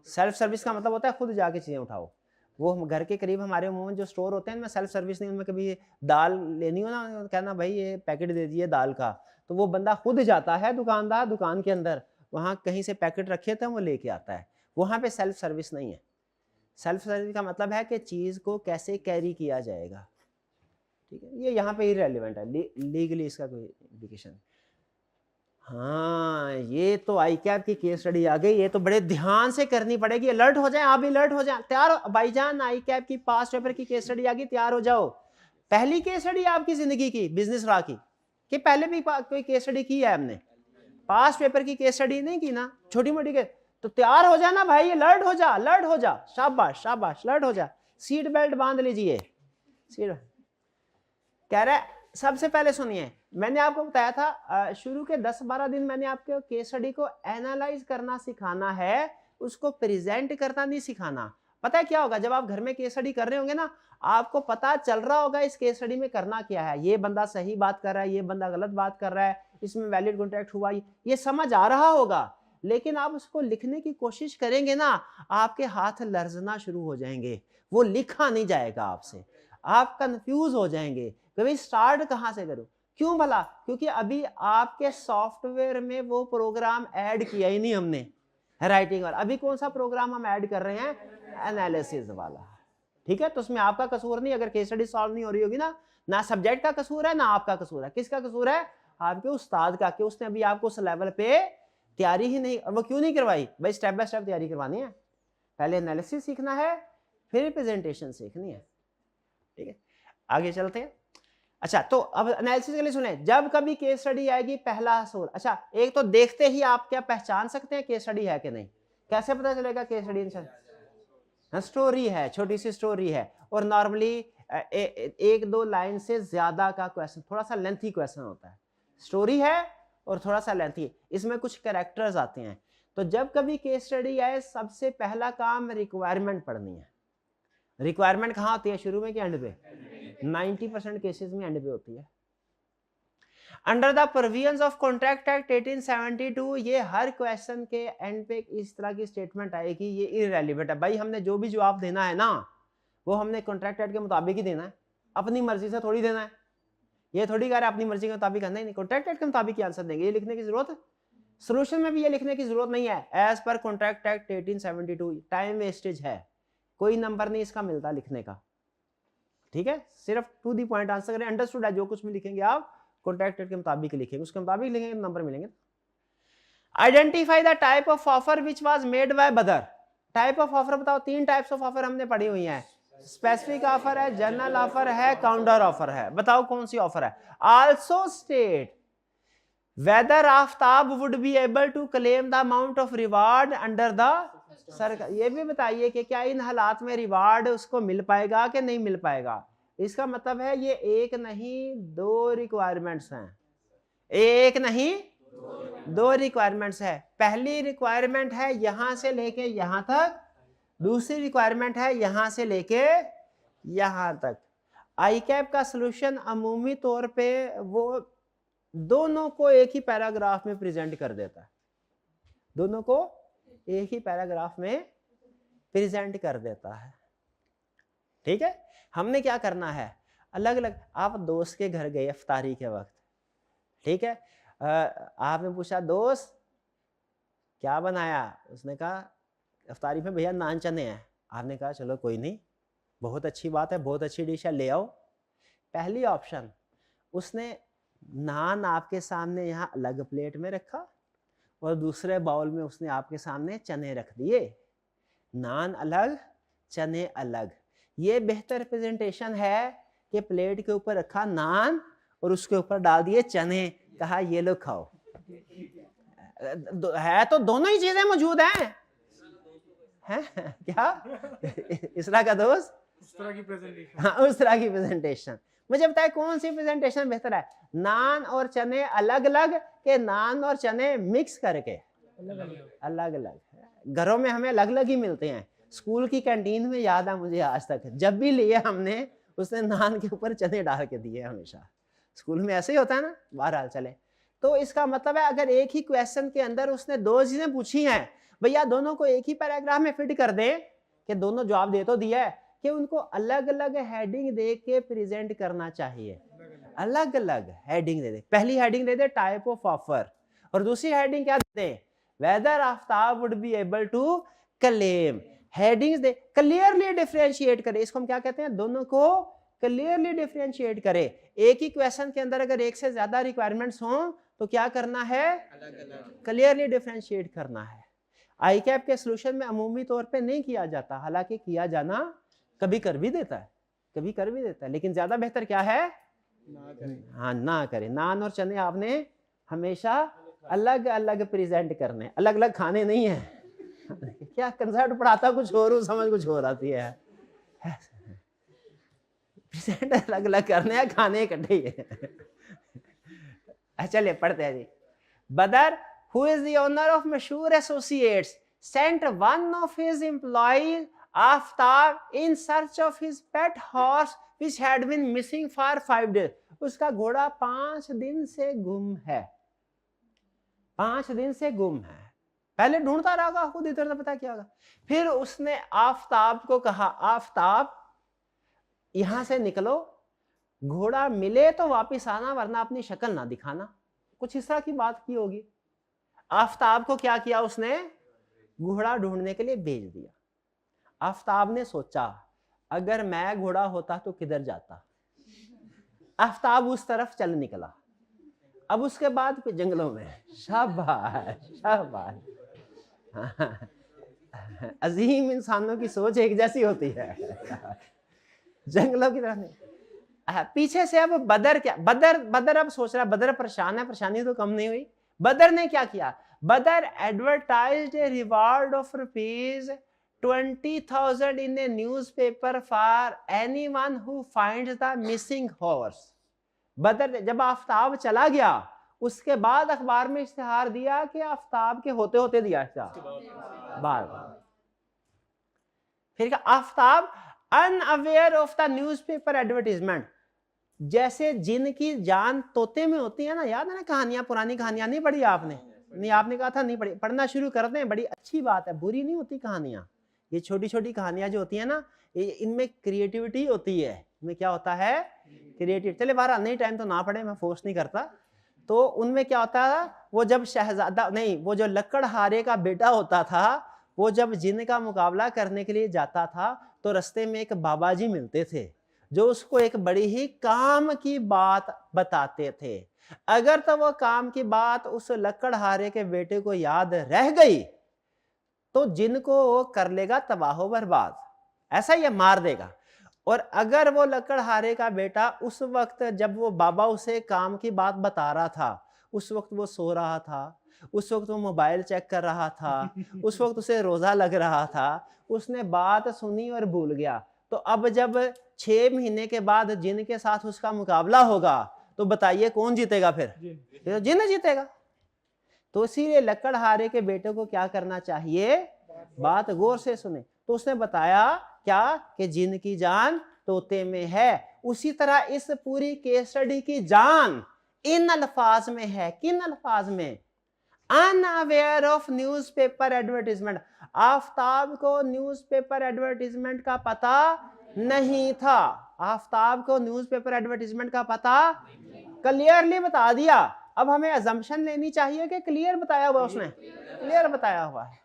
सेल्फ सर्विस का मतलब होता है खुद जाके चीजें उठाओ। वो हम घर के करीब हमारे अमूमन जो स्टोर होते हैं उनमें सेल्फ सर्विस नहीं, उनमें कभी दाल लेनी हो ना, कहना भाई ये पैकेट दे दीजिए दाल का, तो वो बंदा खुद जाता है दुकानदार दुकान के अंदर, वहाँ कहीं से पैकेट रखे थे वो लेके आता है। वहाँ पे सेल्फ सर्विस नहीं है। सेल्फ सर्विस का मतलब है कि चीज़ को कैसे कैरी किया जाएगा, ठीक है। ये यहाँ पे इररिलेवेंट है, लीगली इसका कोई इंडिकेशन। हाँ, ये तो आईकैप की केस स्टडी आ गई, ये तो बड़े ध्यान से करनी पड़ेगी, अलर्ट हो जाए, आप भी अलर्ट हो जाए, तैयार हो भाईजान। आईकैप की पास्ट पेपर की केस स्टडी आ गई, तैयार हो जाओ। पहली केस स्टडी आपकी जिंदगी की बिजनेस रहा की, कि पहले भी कोई केस स्टडी की है हमने? पास्ट पेपर की केस स्टडी नहीं की ना, छोटी मोटी के। तो तैयार हो जाना भाई, अलर्ट हो जा, अलर्ट हो जा, शाबाश शाबाश, अलर्ट हो जा। सीट बेल्ट बांध लीजिए। सीट कह रहा है सबसे पहले सुनिए, मैंने आपको बताया था शुरू के 10-12 दिन मैंने आपके केस स्टडी को एनालाइज करना सिखाना है, उसको प्रेजेंट करना नहीं सिखाना। पता है क्या होगा, जब आप घर में केस स्टडी कर रहे होंगे ना, आपको पता चल रहा होगा इस केस स्टडी में करना क्या है, ये बंदा सही बात कर रहा है, ये बंदा गलत बात कर रहा है, इसमें वैलिड कॉन्ट्रैक्ट हुआ, ये समझ आ रहा होगा। लेकिन आप उसको लिखने की कोशिश करेंगे ना, आपके हाथ लर्जना शुरू हो जाएंगे, वो लिखा नहीं जाएगा आपसे, आप कंफ्यूज हो जाएंगे कभी स्टार्ट कहाँ से करूं। क्यों भला? क्योंकि अभी आपके सॉफ्टवेयर में वो प्रोग्राम ऐड किया ही नहीं हमने, राइटिंग वाला। अभी कौन सा प्रोग्राम हम ऐड कर रहे हैं? एनालिसिस वाला, ठीक है। तो उसमें आपका कसूर नहीं, अगर केस स्टडी सॉल्व नहीं हो रही होगी ना सब्जेक्ट का कसूर है ना आपका कसूर है। किसका कसूर है? आपके उस्ताद का, कि उसने अभी आपको उस लेवल पे तैयारी ही नहीं, और वो क्यों नहीं करवाई भाई? स्टेप बाय स्टेप तैयारी करवानी है, पहले एनालिसिस सीखना है, फिर प्रेजेंटेशन सीखनी है, ठीक है। आगे चलते हैं। अच्छा, तो अब एनालिसिस के लिए सुने, जब कभी केस स्टडी आएगी पहला असूल, अच्छा एक तो देखते ही आप क्या पहचान सकते हैं केस स्टडी है कि नहीं? कैसे पता चलेगा केस स्टडी? स्टोरी है, छोटी सी स्टोरी है, और नॉर्मली 1-2 लाइन से ज्यादा का क्वेश्चन, थोड़ा सा लेंथी क्वेश्चन होता है। स्टोरी है और थोड़ा सा लेंथी, इसमें कुछ कैरेक्टर्स आते हैं। तो जब कभी केस स्टडी आए, सबसे पहला काम रिक्वायरमेंट पढ़नी है। रिक्वायरमेंट कहाँ होती है, शुरू में कि एंड पे? 90% केसेस में एंड पे होती है। Under the provisions of contract act 1872, ये हर क्वेश्चन के एंड पे इस तरह की स्टेटमेंट आएगी, ये इररिलेवेंट है। भाई हमने जो भी जवाब देना है ना, वो हमने कॉन्ट्रैक्ट एक्ट के मुताबिक ही देना है, अपनी मर्जी से थोड़ी देना है। ये थोड़ी कह रहा है अपनी मर्जी के मुताबिक करना ही नहीं, कॉन्ट्रैक्ट एक्ट के मुताबिक ही आंसर देंगे, ये लिखने की जरूरत, सोल्यूशन में भी ये लिखने की जरूरत नहीं है। As per contract act 1872, time wastage है, कोई नंबर नहीं इसका मिलता लिखने का, ठीक है। सिर्फ टू दी पॉइंट आंसर करें, अंडरस्टूड है, जो कुछ भी लिखेंगे आप कॉन्ट्रैक्ट के मुताबिक लिखेंगे, उसके मुताबिक लिखेंगे नंबर मिलेंगे। Identify the type of offer which was made by Badar. Type of offer बताओ, 3 टाइप्स ऑफ ऑफर हमने पढ़ी हुई हैं, स्पेसिफिक ऑफर है, जनरल ऑफर है, काउंटर ऑफर है। बताओ कौन सी ऑफर है? Also state whether Aftab would be able to claim the amount of reward under the सरकार। ये भी बताइए कि क्या इन हालात में रिवार्ड उसको मिल पाएगा कि नहीं मिल पाएगा। इसका मतलब है ये एक नहीं 2 रिक्वायरमेंट्स हैं, एक नहीं 2 रिक्वायरमेंट्स है। पहली रिक्वायरमेंट है यहां से लेके यहां तक, दूसरी रिक्वायरमेंट है यहां से लेके यहां तक। आईकैप का सॉल्यूशन अमूमी तौर पे वो दोनों को एक ही पैराग्राफ में प्रेजेंट कर देता है, दोनों को एक ही पैराग्राफ में प्रेजेंट कर देता है, ठीक है। हमने क्या करना है, अलग अलग, आप दोस्त के घर गए इफ्तारी के वक्त, ठीक है, आपने पूछा दोस्त क्या बनाया, उसने कहा इफ्तारी में भैया नान चने हैं। आपने कहा चलो कोई नहीं, बहुत अच्छी बात है, बहुत अच्छी डिश है, ले आओ। पहली ऑप्शन, उसने नान आपके सामने यहाँ अलग प्लेट में रखा और दूसरे बाउल में उसने आपके सामने चने रख दिए, नान अलग चने अलग। ये बेहतर प्रेजेंटेशन है कि प्लेट के ऊपर रखा नान और उसके ऊपर डाल दिए चने, कहा ये लो खाओ। है तो दोनों ही चीजें मौजूद हैं, है क्या? इस तरह का दोस्त, उस तरह की प्रेजेंटेशन, हाँ उस तरह की प्रेजेंटेशन। मुझे बताए कौन सी प्रेजेंटेशन बेहतर है, नान और चने अलग अलग के नान और चने मिक्स करके? अलग अलग। घरों में हमें अलग अलग ही मिलते हैं, स्कूल की कैंटीन में याद है मुझे आज तक, जब भी लिए हमने उसने नान के ऊपर चने डाल के दिए, हमेशा स्कूल में ऐसे ही होता है ना। बहरहाल चले, तो इसका मतलब है अगर एक ही क्वेश्चन के अंदर उसने 2 चीजें पूछी हैं, भैया दोनों को एक ही पैराग्राफ में फिट कर दे कि दोनों जवाब दे तो दिया है, कि उनको अलग अलग हेडिंग दे के प्रेजेंट करना चाहिए, अलग अलग हेडिंग दे दे। पहली हेडिंग दे दे टाइप ऑफ ऑफर, और दूसरी हेडिंग क्या दे, whether Aftab would be able to claim. Headings दे, क्लियरली डिफरेंशिएट करे, इसको हम क्या कहते हैं, दोनों को क्लियरली डिफरेंशिएट करे। एक ही क्वेश्चन के अंदर अगर एक से ज्यादा रिक्वायरमेंट्स हों तो क्या करना है, क्लियरली डिफरेंशिएट करना है। आई कैप के सोल्यूशन में अमूमी तौर पे नहीं किया जाता, हालांकि किया जाना कभी कर भी देता है, कभी कर भी देता है, लेकिन ज्यादा बेहतर क्या है, हाँ ना करे। नान और चने आपने हमेशा अलग अलग प्रेजेंट करने, अलग अलग खाने नहीं है। क्या कंसेप्ट पढ़ाता कुछ और, समझ कुछ और आती है। प्रेजेंट अलग अलग करने हैं, खाने इकट्ठे ही है। चलिए पढ़ते हैं जी। बदर, who is the owner of Mashur Associates, sent one of his employees, Aftab, in search of his pet horse which had been missing for 5 days. उसका घोड़ा 5 दिन से गुम है, 5 दिन से गुम है। पहले ढूंढता रहा, खुद इधर पता क्या होगा। फिर उसने आफ्ताब को कहा, आफ्ताब यहां से निकलो, घोड़ा मिले तो वापिस आना, वरना अपनी शक्ल ना दिखाना। कुछ इस तरह की बात की होगी। आफ्ताब को क्या किया उसने, घोड़ा ढूंढने के लिए भेज दिया। आफ्ताब ने सोचा अगर मैं घोड़ा होता तो किधर जाता। आफ्ताब उस तरफ चल निकला। अब उसके बाद जंगलों में, शाबाश शाबाश, अजीम इंसानों की सोच एक जैसी होती है। जंगलों की तरफ नहीं, पीछे से अब बदर क्या, बदर अब सोच रहा, बदर परेशान है, परेशानी तो कम नहीं हुई। बदर ने क्या किया, बदर advertised a reward of ₹20,000 in A newspaper for anyone who finds the missing horse. बदर जब आफ्ताब चला गया उसके बाद अखबार में इश्तिहार दिया कि आफ्ताब के होते होते दिया इश्तिहार बार बार। फिर Aftab unaware of the newspaper advertisement, जैसे जिनकी जान तोते में होती है ना, याद है ना कहानियां, पुरानी कहानियां नहीं पढ़ी आपने, नहीं आपने कहा था नहीं पढ़ी, पढ़ना शुरू करते हैं, बड़ी अच्छी बात है, बुरी नहीं होती कहानियां। ये छोटी छोटी कहानियां जो होती है ना, इनमें क्रिएटिविटी होती है, इनमें क्या होता है, क्रिएटिव। चले बाहर नहीं, टाइम तो ना पढ़े, मैं फोर्स नहीं करता। तो उनमें क्या होता है, वो जब शहजादा नहीं, वो जो लकड़हारे का बेटा होता था, वो जब जिन का मुकाबला करने के लिए जाता था तो रास्ते में एक बाबा जी मिलते थे जो उसको एक बड़ी ही काम की बात बताते थे। अगर तो वो काम की बात उस लकड़हारे के बेटे को याद रह गई तो जिनको वो कर लेगा तबाह बर्बाद, ऐसा ही मार देगा। और अगर वो लकड़हारे का बेटा उस वक्त जब वो बाबा उसे काम की बात बता रहा था, उस वक्त वो सो रहा था, उस वक्त वो मोबाइल चेक कर रहा था, उस वक्त उसे रोजा लग रहा था, उसने बात सुनी और भूल गया, तो अब जब 6 महीने के बाद जिन के साथ उसका मुकाबला होगा तो बताइए कौन जीतेगा, फिर जिन जीतेगा। तो इसीलिए लकड़हारे के बेटे को क्या करना चाहिए, बात गौर से सुने। तो उसने बताया क्या कि जिन की जान तोते में है। उसी तरह इस पूरी केस स्टडी की जान इन अल्फाज में है। किन अल्फाज में, unaware of newspaper advertisement. Aftab को न्यूज़पेपर एडवर्टीजमेंट का पता नहीं था, आफ्ताब को न्यूज़पेपर एडवर्टीजमेंट का पता क्लियरली बता दिया। अब हमें अजम्पशन लेनी चाहिए कि क्लियर बताया हुआ, उसने क्लियर बताया हुआ है।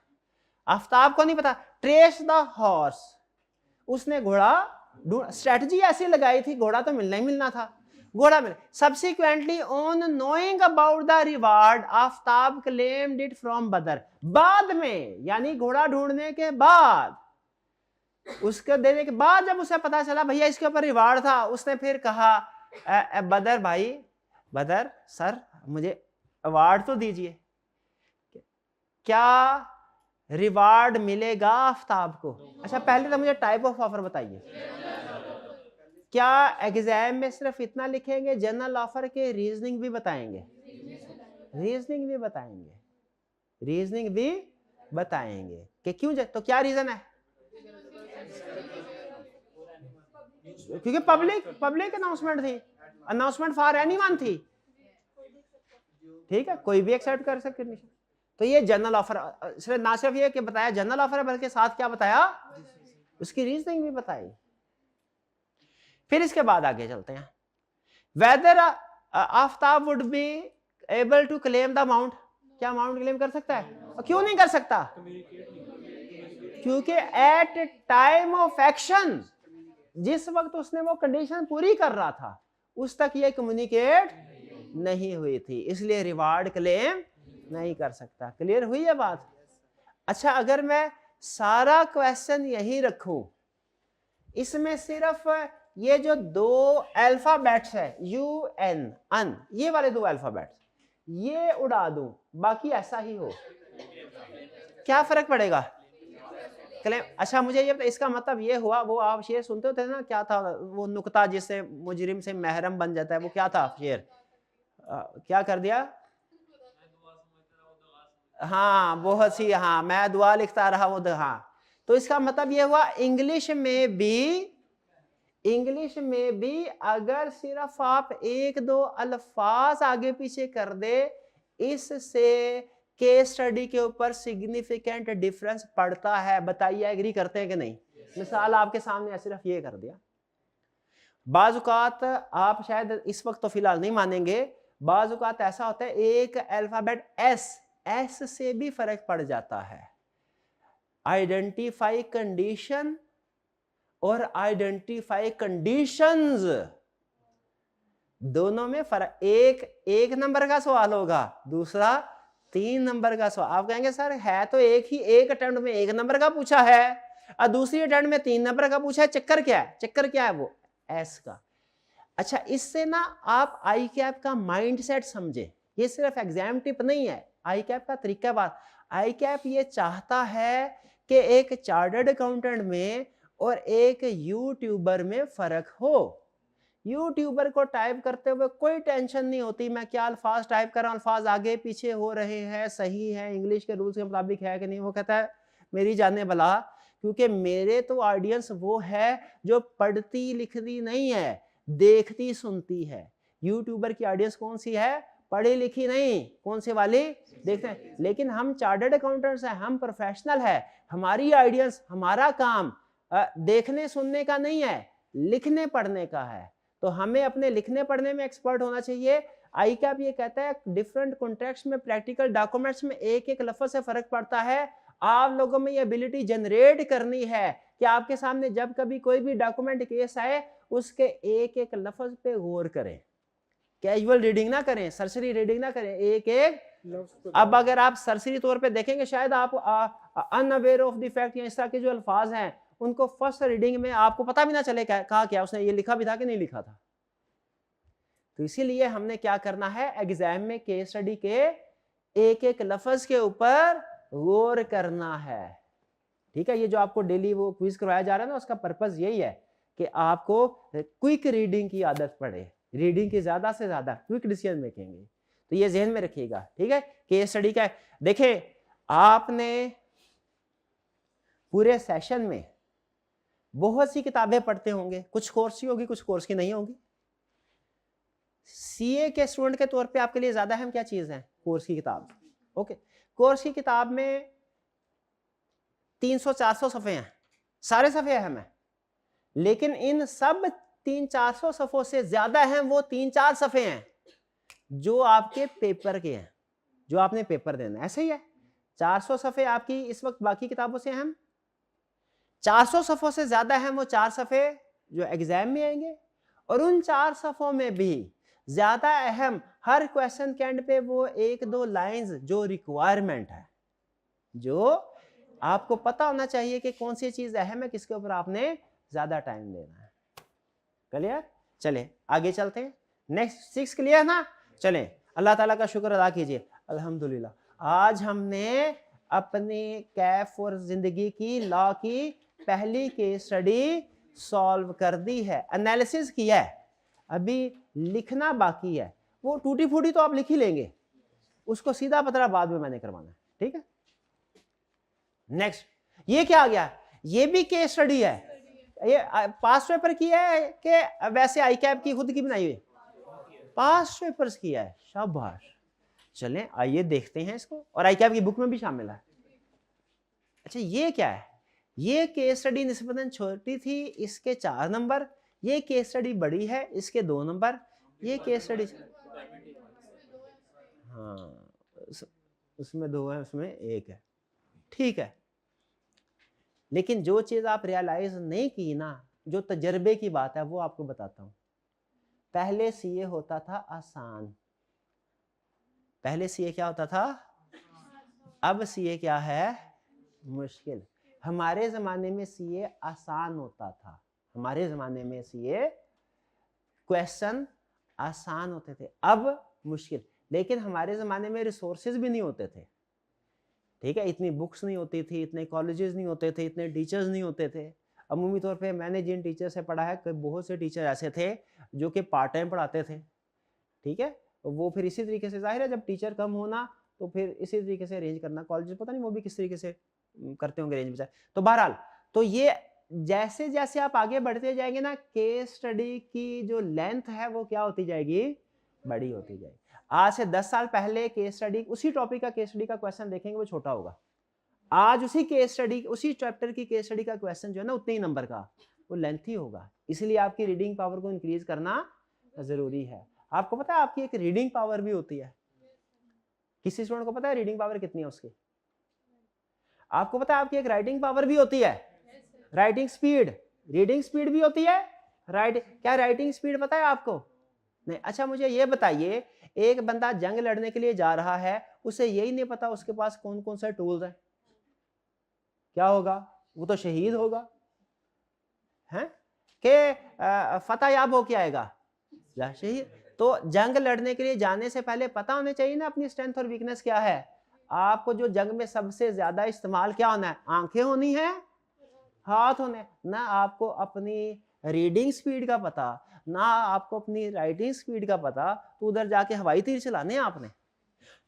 आफ्ताब को नहीं पता। ट्रेस द हॉर्स, उसने घोड़ा, स्ट्रेटजी ऐसी लगाई थी, घोड़ा तो मिलना ही मिलना था, घोड़ा मिले। Subsequently on knowing about the reward Aftab claimed it from बदर। बाद में, यानी घोड़ा ढूंढने के बाद, उसके देने के बाद जब उसे पता चला भैया इसके ऊपर रिवार्ड था, उसने फिर कहा बदर भाई, बदर सर मुझे अवार्ड तो दीजिए, क्या रिवार्ड मिलेगा आफ्ताब को। अच्छा पहले तो मुझे टाइप ऑफ ऑफर बताइए, क्या एग्जाम में सिर्फ इतना लिखेंगे, जनरल ऑफर के रीजनिंग भी बताएंगे, रीजनिंग भी बताएंगे, रीजनिंग भी बताएंगे कि क्यों, तो क्या रीजन है, क्योंकि पब्लिक अनाउंसमेंट थी, अनाउंसमेंट फॉर एनीवन थी, ठीक है, कोई भी एक्सेप्ट कर सकते नहीं। तो ये जनरल ऑफर, ना सिर्फ ये कि बताया जनरल ऑफर है, बल्कि साथ क्या बताया, उसकी रीजनिंग भी बताई। फिर इसके बाद आगे चलते हैं, whether Aftab would be able to claim the amount, क्या अमाउंट क्लेम कर सकता है? और क्यों नहीं कर सकता? क्योंकि एट टाइम ऑफ एक्शन, जिस वक्त उसने वो कंडीशन पूरी कर रहा था उस तक ये कम्युनिकेट नहीं हुई थी, इसलिए रिवार्ड क्लेम नहीं कर सकता। क्लियर हुई है बात? अच्छा, अगर मैं सारा क्वेश्चन यही रखूं, इसमें सिर्फ ये जो दो अल्फाबेट्स है यू एन अन, ये वाले दो अल्फाबेट्स ये उड़ा दूं, बाकी ऐसा ही हो, क्या फर्क पड़ेगा? क्लेम। अच्छा मुझे ये इसका मतलब ये हुआ, वो आप शेर सुनते होते ना, क्या था वो नुक्ता जिससे मुजरिम से महरम बन जाता है, वो क्या था शेर? क्या कर दिया? हाँ बहुत सी, हाँ मैं दुआ लिखता रहा वो, हाँ। तो इसका मतलब ये हुआ इंग्लिश में भी अगर सिर्फ आप एक दो अल्फाज आगे पीछे कर दे, इससे केस स्टडी के ऊपर सिग्निफिकेंट डिफरेंस पड़ता है। बताइए एग्री करते हैं कि नहीं? मिसाल आपके सामने सिर्फ ये कर दिया। बाजुकात आप शायद इस वक्त तो फिलहाल नहीं मानेंगे, बाजुकात ऐसा होता है एक अल्फाबेट एस से भी फर्क पड़ जाता है। आइडेंटिफाई कंडीशन और आइडेंटिफाई कंडीशंस, दोनों में फर्क। एक नंबर का सवाल होगा, दूसरा 3 नंबर का सवाल। आप कहेंगे सर है तो एक ही, एक अटेम्प्ट में 1 नंबर का पूछा है और दूसरी अटेम्प्ट में 3 नंबर का पूछा है, चक्कर क्या है? चक्कर क्या है? वो एस का। अच्छा इससे ना आप आई कैप का माइंड सेट समझे, ये सिर्फ एग्जाम टिप नहीं है, आई कैप का तरीका बात। आई कैप ये चाहता है कि एक चार्टर्ड अकाउंटेंट में और एक यूट्यूबर में फर्क हो। यूट्यूबर को टाइप करते हुए कोई टेंशन नहीं होती, मैं क्या अल्फाज टाइप कर रहा हूं, अल्फाज आगे पीछे हो रहे हैं, सही है, इंग्लिश के रूल्स के मुताबिक है कि नहीं। वो कहता है मेरी जाने भला, क्योंकि मेरे तो ऑडियंस वो है जो पढ़ती लिखती नहीं है, देखती सुनती है। यूट्यूबर की ऑडियंस कौन सी है? पढ़ी लिखी नहीं, कौन से वाली? देखते हैं। लेकिन हम चार्टर्ड अकाउंटेंट्स हैं, हम प्रोफेशनल है, हमारी ऑडियंस, हमारा काम देखने सुनने का नहीं है, लिखने पढ़ने का है। तो हमें अपने लिखने पढ़ने में एक्सपर्ट होना चाहिए। आई कैप ये कहता है डिफरेंट कॉन्टेक्स्ट में, प्रैक्टिकल डॉक्यूमेंट्स में एक एक लफ्ज से फर्क पड़ता है। आप लोगों में ये एबिलिटी जनरेट करनी है कि आपके सामने जब कभी कोई भी डॉक्यूमेंट केस आए उसके एक एक लफ्ज पे गौर करें, कैजुअल रीडिंग ना करें, सरसरी रीडिंग ना करें, एक एक। अब अगर आप सरसरी तौर पे देखेंगे शायद आप अनअवेयर ऑफ द फैक्ट या इस तरह के जो अल्फाज हैं उनको फर्स्ट रीडिंग में आपको पता भी ना चले कहा क्या उसने, ये लिखा भी था कि नहीं लिखा था। तो इसीलिए हमने क्या करना है, एग्जाम में केस स्टडी के एक एक लफ्ज के ऊपर गौर करना है। ठीक है, ये जो आपको डेली वो क्विज करवाया जा रहा है ना, उसका पर्पस यही है कि आपको क्विक रीडिंग की आदत पड़े, रीडिंग की ज्यादा से ज्यादा, क्विक डिसीजन मेकिंग। तो ये जहन में रखिएगा। ठीक है, केस स्टडी का देखें, आपने पूरे सेशन में बहुत सी किताबें पढ़ते होंगे, कुछ कोर्स की होगी, कुछ कोर्स की नहीं होगी। सीए के स्टूडेंट के तौर पे आपके लिए ज्यादा अहम क्या चीज है? कोर्स की किताब। ओके, कोर्स की किताब में 300-400 सफ़े हैं, सारे सफ़े अहम हैं, लेकिन इन सब 300-400 सफ़ों से ज्यादा अहम वो 3-4 सफ़े हैं जो आपके पेपर के हैं, जो आपने पेपर देना है। ऐसे ही है, 400 सफ़े आपकी इस वक्त बाकी किताबों से अहम, 400 सफ़ों से ज्यादा अहम वो 4 सफ़े जो एग्जाम में आएंगे, और उन 4 सफ़ों में भी ज्यादा अहम हर क्वेश्चन के एंड पे वो 1-2 लाइंस जो रिक्वायरमेंट है, जो आपको पता होना चाहिए कि कौन सी चीज अहम है, किसके ऊपर आपने ज्यादा टाइम देना है। क्लियर? चले आगे चलते हैं। नेक्स्ट 6 क्लियर है ना? चलें, अल्लाह ताला का शुक्र अदा कीजिए, अल्हम्दुलिल्लाह आज हमने अपने कैफ और जिंदगी की लॉ की पहली केस स्टडी सॉल्व कर दी है, एनालिसिस किया है, अभी लिखना बाकी है। वो टूटी फूटी तो आप लिख ही लेंगे, उसको सीधा पतरा बाद में मैंने करवाना है। ठीक है, नेक्स्ट ये क्या आ गया? ये भी केस स्टडी है, ये पास्ट पेपर की है कि वैसे आई कैप की खुद की बनाई हुई? पास्ट पेपर्स की है, शाबाश। चलें आइए देखते हैं इसको, और आई कैप की बुक में भी शामिल है। अच्छा ये क्या है? ये केस स्टडी निस्बतन छोटी थी, इसके 4 नंबर, ये केस स्टडी बड़ी है, इसके 2 नंबर, ये केस स्टडी हाँ उसमें 2 है, उसमें 1 है, ठीक है। लेकिन जो चीज आप रियलाइज नहीं की ना, जो तजर्बे की बात है वो आपको बताता हूं। पहले सीए होता था आसान, पहले सीए क्या होता था, अब सीए क्या है, मुश्किल। हमारे जमाने में सीए आसान होता था, हमारे जमाने में सीए क्वेश्चन आसान होते थे, अब मुश्किल। लेकिन हमारे ज़माने में रिसोर्सेज भी नहीं होते थे, ठीक है, इतनी बुक्स नहीं होती थी, इतने कॉलेजेस नहीं होते थे, इतने टीचर्स नहीं होते थे। अमूमी तौर पे मैंने जिन टीचर से पढ़ा है, बहुत से टीचर ऐसे थे जो कि पार्ट टाइम पढ़ाते थे, ठीक है। वो फिर इसी तरीके से, जाहिर है जब टीचर कम होना तो फिर इसी तरीके से अरेंज करना, कॉलेज पता नहीं वो भी किस तरीके से करते होंगे अरेंज बेचारे। तो बहरहाल, तो ये जैसे जैसे आप आगे बढ़ते जाएंगे ना, केस स्टडी की जो लेंथ है वो क्या होती जाएगी, बड़ी होती जाएगी। आज से 10 साल पहले केस स्टडी, उसी टॉपिक का केस स्टडी का क्वेश्चन देखेंगे वो छोटा होगा। आज उसी केस स्टडी, उसी चैप्टर की केस स्टडी का क्वेश्चन जो है ना उतने ही नंबर का, वो लेंथी होगा। इसलिए आपकी रीडिंग पावर को इंक्रीज करना जरूरी है। आपको पता है आपकी एक रीडिंग पावर भी होती है, किसी स्टूडेंट को पता है रीडिंग पावर कितनी है उसकी? आपको पता है आपकी एक राइटिंग पावर भी होती है, राइटिंग स्पीड, रीडिंग स्पीड भी होती है। क्या राइटिंग स्पीड पता है आपको? नहीं। अच्छा मुझे ये बताइए, एक बंदा जंग लड़ने के लिए जा रहा है, उसे यही नहीं पता उसके पास कौन कौन से टूल्स हैं, क्या होगा? वो तो शहीद होगा, हैं कि फतह याब हो के आएगा, शहीद। तो जंग लड़ने के लिए जाने से पहले पता होने चाहिए ना अपनी स्ट्रेंथ और वीकनेस क्या है। आपको जो जंग में सबसे ज्यादा इस्तेमाल क्या होना है, आंखें होनी है, हाथ होने, ना आपको अपनी रीडिंग स्पीड का पता, ना आपको अपनी राइटिंग स्पीड का पता, तो उधर जाके हवाई तीर चलाने हैं आपने।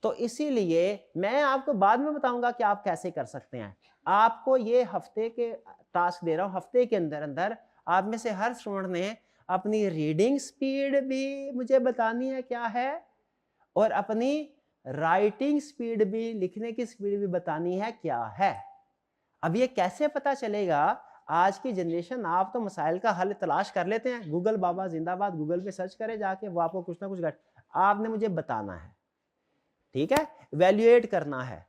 तो इसीलिए मैं आपको बाद में बताऊंगा कि आप कैसे कर सकते हैं। आपको ये हफ्ते के टास्क दे रहा हूं, हफ्ते के अंदर अंदर आप में से हर स्टूडेंट ने अपनी रीडिंग स्पीड भी मुझे बतानी है क्या है, और अपनी राइटिंग स्पीड भी, लिखने की स्पीड भी बतानी है क्या है। अब ये कैसे पता चलेगा? आज की जनरेशन, आप तो मसाइल का हल तलाश कर लेते हैं, गूगल बाबा जिंदाबाद, गूगल पे सर्च करें जाके, वो आपको कुछ ना कुछ आपने मुझे बताना है, ठीक है, इवैल्यूएट करना है,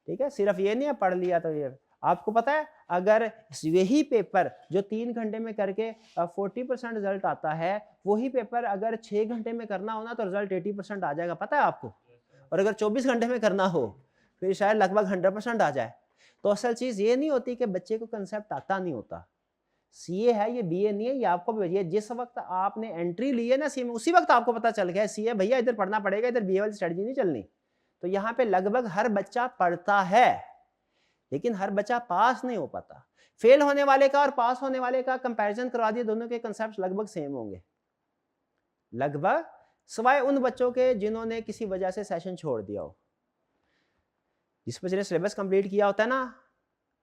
ठीक है। सिर्फ ये नहीं है पढ़ लिया तो ये, आपको पता है अगर यही पेपर जो 3 घंटे में करके 40% रिजल्ट आता है, वही पेपर अगर 6 घंटे में करना हो ना तो रिजल्ट 80% आ जाएगा, पता है आपको। और अगर 24 घंटे में करना हो फिर शायद लगभग 100% आ जाए। तो असल चीज ये नहीं होती कि बच्चे को कंसेप्ट आता नहीं होता। सीए है ये, बीए नहीं है, ये आपको ये जिस वक्त आपने एंट्री ली है ना सीए में, उसी वक्त आपको पता चल गया सीए भैया इधर पढ़ना पड़ेगा, इधर बीए वाली स्ट्रेटजी नहीं चलनी। तो यहाँ पे लगभग हर बच्चा पढ़ता है, लेकिन हर बच्चा पास नहीं हो पाता। फेल होने वाले का और पास होने वाले का कंपैरिजन करवा दिए, दोनों के कंसेप्ट लगभग सेम होंगे, लगभग, सिवाय उन बच्चों के जिन्होंने किसी वजह से सेशन छोड़ दिया हो। जिस बच्चे ने सिलेबस कंप्लीट किया होता है ना,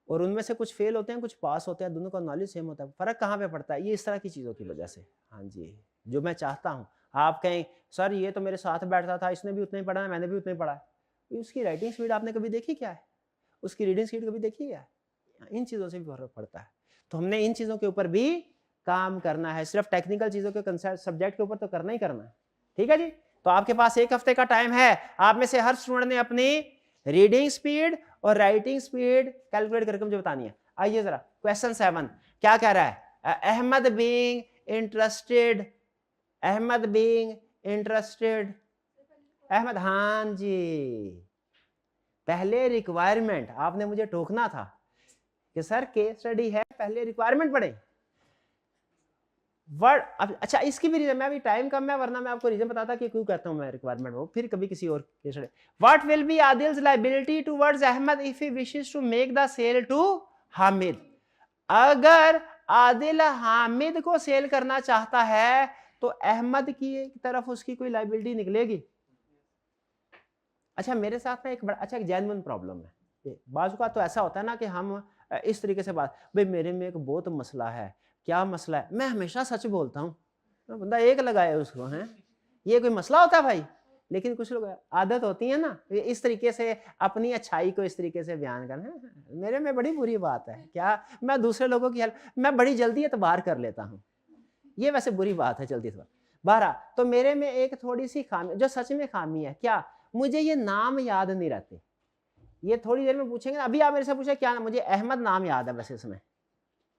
और उनमें से कुछ फेल होते हैं कुछ पास होते हैं, दोनों का नॉलेज सेम होता है। फर्क कहाँ पे पड़ता है? ये इस तरह की चीज़ों की वजह से। हाँ जी, जो मैं चाहता हूँ आप कहें सर ये तो मेरे साथ बैठता था, इसने भी उतना ही पढ़ा है, मैंने भी उतना ही पढ़ा है, उसकी राइटिंग स्पीड आपने कभी देखी क्या है? उसकी रीडिंग स्पीड कभी देखी क्या है? इन चीज़ों से भी फर्क पड़ता है। तो हमने इन चीज़ों के ऊपर भी काम करना है, सिर्फ टेक्निकल चीज़ों के सब्जेक्ट के ऊपर तो करना ही करना है, ठीक है जी। तो आपके पास 1 हफ्ते का टाइम है, आप में से हर स्टूडेंट ने अपनी रीडिंग स्पीड और राइटिंग स्पीड कैलकुलेट करके मुझे बतानी है। आइए जरा क्वेश्चन 7 क्या कह रहा है? Ahmad being interested, Ahmad being interested, Ahmad, हाँ जी, पहले रिक्वायरमेंट आपने मुझे टोकना था कि सर केस स्टडी है, पहले रिक्वायरमेंट पढ़े वर्ड। अच्छा इसकी भी रीजन, मैं अभी टाइम कम है वरना मैं आपको रीजन बताता कि क्यों कहता हूं मैं रिक्वायरमेंट, वो फिर कभी किसी और case study. What will be Adil's liability towards Ahmed if he wishes to make the sale to Hamid? अगर आदिल हामिद को सेल करना चाहता है तो अहमद की तरफ उसकी कोई लायबिलिटी निकलेगी? अच्छा मेरे साथ में एक बड़ा अच्छा एक जेन्युइन प्रॉब्लम है। बाजू का तो ऐसा होता है ना कि हम इस तरीके से बात, भाई मेरे में एक बहुत मसला है, क्या मसला है? मैं हमेशा सच बोलता हूँ, बंदा एक लगाए उसको, हैं ये कोई मसला होता है भाई? लेकिन कुछ लोग आदत होती है ना इस तरीके से अपनी अच्छाई को इस तरीके से बयान करना, मेरे में बड़ी बुरी बात है क्या, मैं दूसरे लोगों की हेल्प मैं बड़ी जल्दी एतबार कर लेता हूँ, ये वैसे बुरी बात है, जल्दी थोड़ा 12। तो मेरे में एक थोड़ी सी खामी, जो सच में खामी है, क्या मुझे ये नाम याद नहीं रहते। ये थोड़ी देर में पूछेंगे ना, अभी आप मेरे से पूछे क्या, मुझे अहमद नाम याद है वैसे इसमें,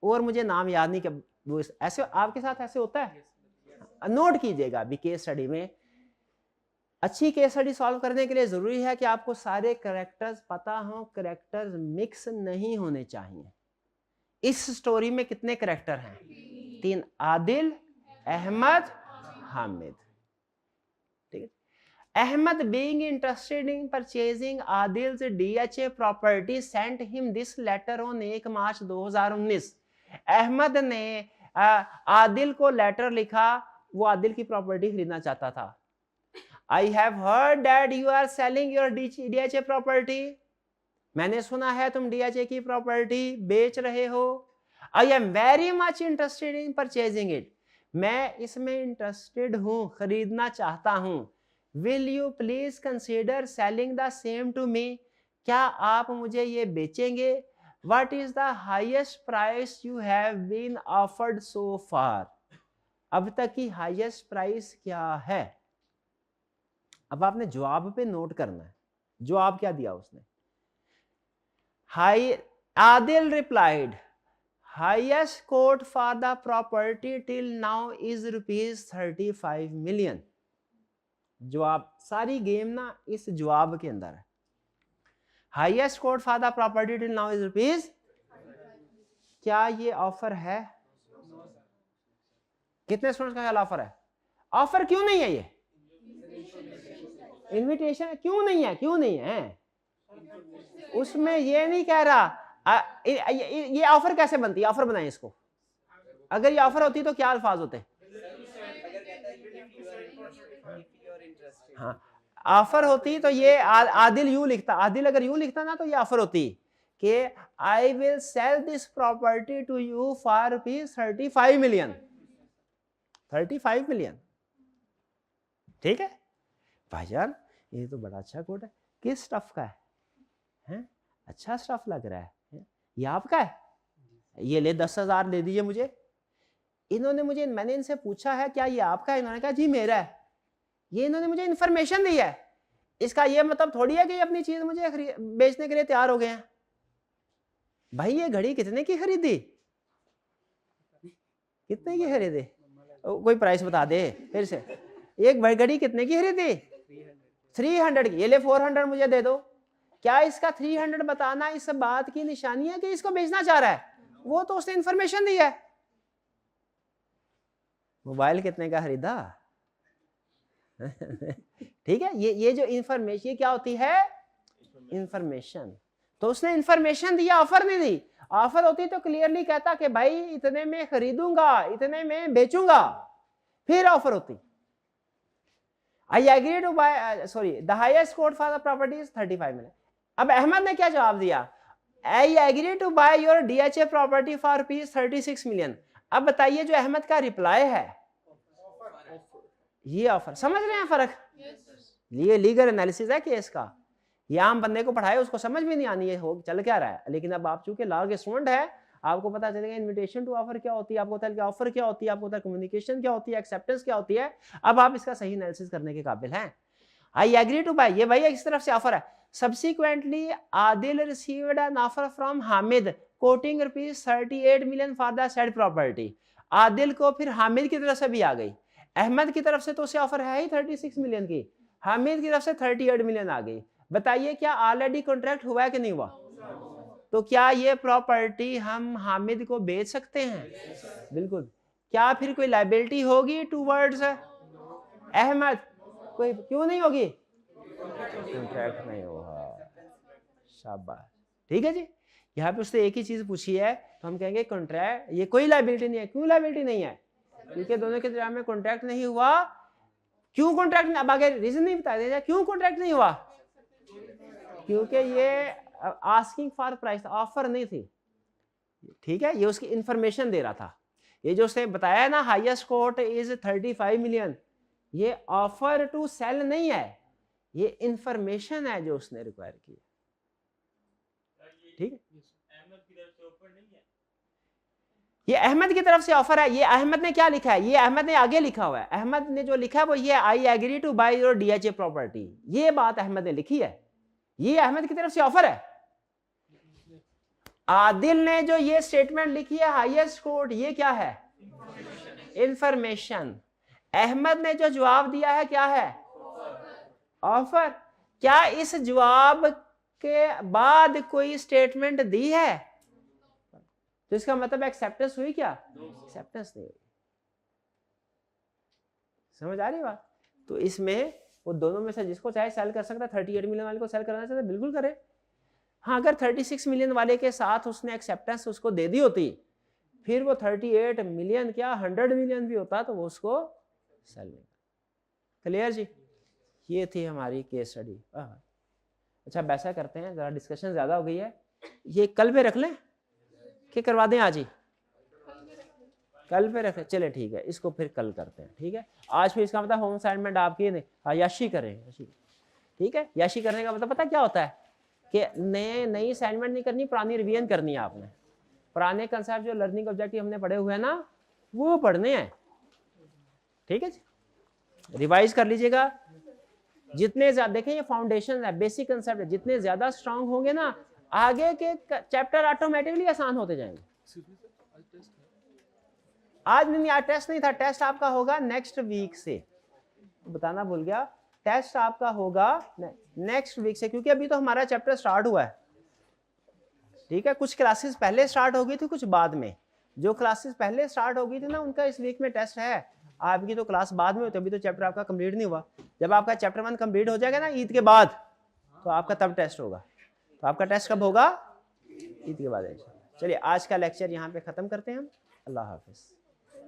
और मुझे नाम याद नहीं, कि वो ऐसे आपके साथ ऐसे होता है। नोट कीजिएगा अभी केस स्टडी में, अच्छी केस स्टडी सॉल्व करने के लिए जरूरी है कि आपको सारे करेक्टर्स पता हो, करेक्टर्स मिक्स नहीं होने चाहिए। इस स्टोरी में कितने करेक्टर हैं? 3, आदिल, अहमद, हामिद। ठीक है। Ahmad being interested in purchasing Adil's DHA property sent him this letter on 1 मार्च 2019। अहमद ने आदिल को लेटर लिखा, वो आदिल की प्रॉपर्टी खरीदना चाहता था। I have heard that you are selling your DHA property। मैंने सुना है तुम DHA की प्रॉपर्टी बेच रहे हो। I am very much interested in purchasing it। मैं इसमें इंटरेस्टेड हूं, खरीदना चाहता हूं। Will you please consider selling the same to me? क्या आप मुझे ये बेचेंगे? What is the highest price you have been offered so far? अब तक की हाईएस्ट प्राइस क्या है? अब आपने जवाब पे नोट करना है, जवाब क्या दिया उसने। Hi Adil replied, highest quote for the property till now is ₹35 million. जवाब, सारी गेम ना इस जवाब के अंदर है। Highest quote for the property till now is ₹, क्या ये ऑफर है? कितने स्टूडेंट्स का ख्याल ऑफर है? ऑफर क्यों नहीं है? ये इनविटेशन क्यों नहीं है? क्यों नहीं है? उसमें ये नहीं कह रहा। ये ऑफर कैसे बनती है? ऑफर बनाए इसको। अगर ये ऑफर होती तो क्या अल्फाज होते? हाँ, ऑफर होती तो ये आदिल यू लिखता, आदिल अगर यू लिखता ना तो ये ऑफर होती कि I will sell this property to you for ₹35 million. 35 million. ठीक है भाईजान, ये तो बड़ा अच्छा कोड है। किस स्टफ का है? अच्छा स्टफ लग रहा है। ये आपका है? ये ले 10,000 दे दीजिए मुझे। इन्होंने मुझे, मैंने इनसे पूछा है क्या ये आपका है? इन्होंने कहा जी मेरा है। ये इन्होंने मुझे इंफॉर्मेशन दी है। इसका ये मतलब थोड़ी है कि ये अपनी चीज मुझे बेचने के लिए तैयार हो गए हैं। भाई ये घड़ी कितने की खरीदी? कितने की खरीदी? कोई प्राइस बता दे फिर से। एक घड़ी कितने की खरीदी? 300 की। ये ले 400 मुझे दे दो। क्या इसका 300 बताना इस बात की निशानी है कि इसको बेचना चाह रहा है? वो तो उसने इंफॉर्मेशन दी है। मोबाइल कितने का खरीदा? ठीक है, ये जो इंफॉर्मेशन, ये क्या होती है? इंफॉर्मेशन। तो उसने इंफॉर्मेशन दिया, ऑफर नहीं दी। ऑफर होती तो क्लियरली कहता कि भाई इतने में खरीदूंगा, इतने में बेचूंगा, फिर ऑफर होती। I agree to buy, the highest quote for the property is 35 million। अब अहमद ने क्या जवाब दिया? I agree to buy your DHA property for ₹36 million। अब बताइए जो अहमद का रिप्लाई है, ये ऑफर। समझ रहे हैं फर्क? ये लीगल एनालिसिस है केस का। ये आम बंदे को पढ़ाए उसको समझ भी नहीं आनी है हो चल क्या रहा है। लेकिन अब आप चूंकि लॉ के स्टूडेंट है, आपको पता चलेगा इनविटेशन टू ऑफर क्या होती है, आपको पता है ऑफर क्या होती है, आपको पता है कम्युनिकेशन क्या होती है, एक्सेप्टेंस क्या होती है। अब आप इसका सही एनालिसिस करने के काबिल हैं। आई एग्री टू बाय, ये भाई इस तरफ से ऑफर है। Subsequently Adil received an offer from Hamid coating ₹38 million for the said property. Adil को फिर हामिद की तरफ से भी आ गई। अहमद की तरफ से तो उसे ऑफर है ही 36 मिलियन की, हामिद की तरफ से 38 मिलियन आ गई। बताइए क्या ऑलरेडी कॉन्ट्रैक्ट हुआ है कि नहीं हुआ? तो क्या ये प्रॉपर्टी हम हामिद को बेच सकते हैं? बिल्कुल। क्या फिर कोई लायबिलिटी होगी टूवर्ड्स अहमद? कोई क्यों नहीं होगी? कॉन्ट्रैक्ट नहीं होगा। शाबाश, ठीक है जी। यहाँ पे उससे एक ही चीज पूछी है तो हम कहेंगे कॉन्ट्रैक्ट, ये कोई लायबिलिटी नहीं है। क्यों लायबिलिटी नहीं है? क्योंकि दोनों के दरमियान में कॉन्ट्रैक्ट नहीं हुआ। क्यों कॉन्ट्रैक्ट? अब आगे रीजन नहीं बता दिया क्यों कॉन्ट्रैक्ट नहीं हुआ। क्योंकि ये आस्किंग फॉर प्राइस, ऑफर नहीं थी। ठीक है, ये उसकी इंफॉर्मेशन दे रहा था। ये जो उसने बताया ना हाईएस्ट कोट इज 35 मिलियन, ये ऑफर टू सेल नहीं है, ये इंफॉर्मेशन है जो उसने रिक्वायर की। ठीक है, ये अहमद की तरफ से ऑफर है। ये अहमद ने क्या लिखा है, ये अहमद ने आगे लिखा हुआ है। अहमद ने जो लिखा है वो ये, I agree to buy your DHA property, ये बात अहमद ने लिखी है, ये अहमद की तरफ से ऑफर है। आदिल ने जो ये स्टेटमेंट लिखी है हाईएस्ट कोर्ट, ये क्या है, इंफॉर्मेशन। अहमद ने जो जवाब दिया है क्या है, ऑफर। क्या इस जवाब के बाद कोई स्टेटमेंट दी है, तो इसका मतलब एक्सेप्टेंस हुई क्या, एक्सेप्टेंस नहीं हुई। समझ आ रही बात। तो इसमें वो दोनों में से जिसको चाहे सेल कर सकता है, 38 मिलियन वाले को सेल करना चाहता है बिल्कुल करे। हाँ, अगर 36 मिलियन वाले के साथ उसने एक्सेप्टेंस उसको दे दी होती, फिर वो 38 मिलियन क्या 100 मिलियन भी होता तो वो उसको सेल नहीं। क्लियर जी। ये थी हमारी केस स्टडी। अच्छा, वैसा करते हैं, जरा डिस्कशन ज्यादा हो गई है, ये कल पे रख लें कि करवा दें आज ही, कल पे रख लें, चले ठीक है, इसको फिर कल करते हैं। ठीक है, आज फिर इसका मतलब होम असाइनमेंट आपकी नहीं, याशी करें, याशी। ठीक है, याशी करने का मतलब पता क्या होता है कि नई असाइनमेंट नहीं करनी, पुरानी रिवीजन करनी है आपने। पुराने कंसेप्ट जो लर्निंग ऑब्जेक्टिव हमने पढ़े हुए हैं ना, वो पढ़ने हैं। ठीक है जी, रिवाइज कर लीजिएगा। जितने ज्यादा, देखें ये फाउंडेशन है, बेसिक कंसेप्ट है, जितने ज्यादा स्ट्रांग होंगे ना, आगे के चैप्टर ऑटोमेटिकली आसान होते जाएंगे। आज नहीं, आज टेस्ट नहीं था, टेस्ट आपका होगा नेक्स्ट वीक से, बताना भूल गया, टेस्ट आपका होगा नेक्स्ट वीक से, क्योंकि अभी तो हमारा चैप्टर स्टार्ट हुआ है। ठीक है, कुछ क्लासेस पहले स्टार्ट हो गई थी, कुछ बाद में। जो क्लासेस पहले स्टार्ट हो गई थी ना, उनका इस वीक में टेस्ट है। आपकी तो क्लास बाद में होती है, अभी तो चैप्टर आपका कंप्लीट नहीं हुआ। जब आपका चैप्टर 1 कंप्लीट हो जाएगा ना ईद के बाद, तो आपका तब टेस्ट होगा। तो आपका टेस्ट कब होगा, ईद के बाद। चलिए आज का लेक्चर यहाँ पे खत्म करते हैं हम। अल्लाह हाफिज।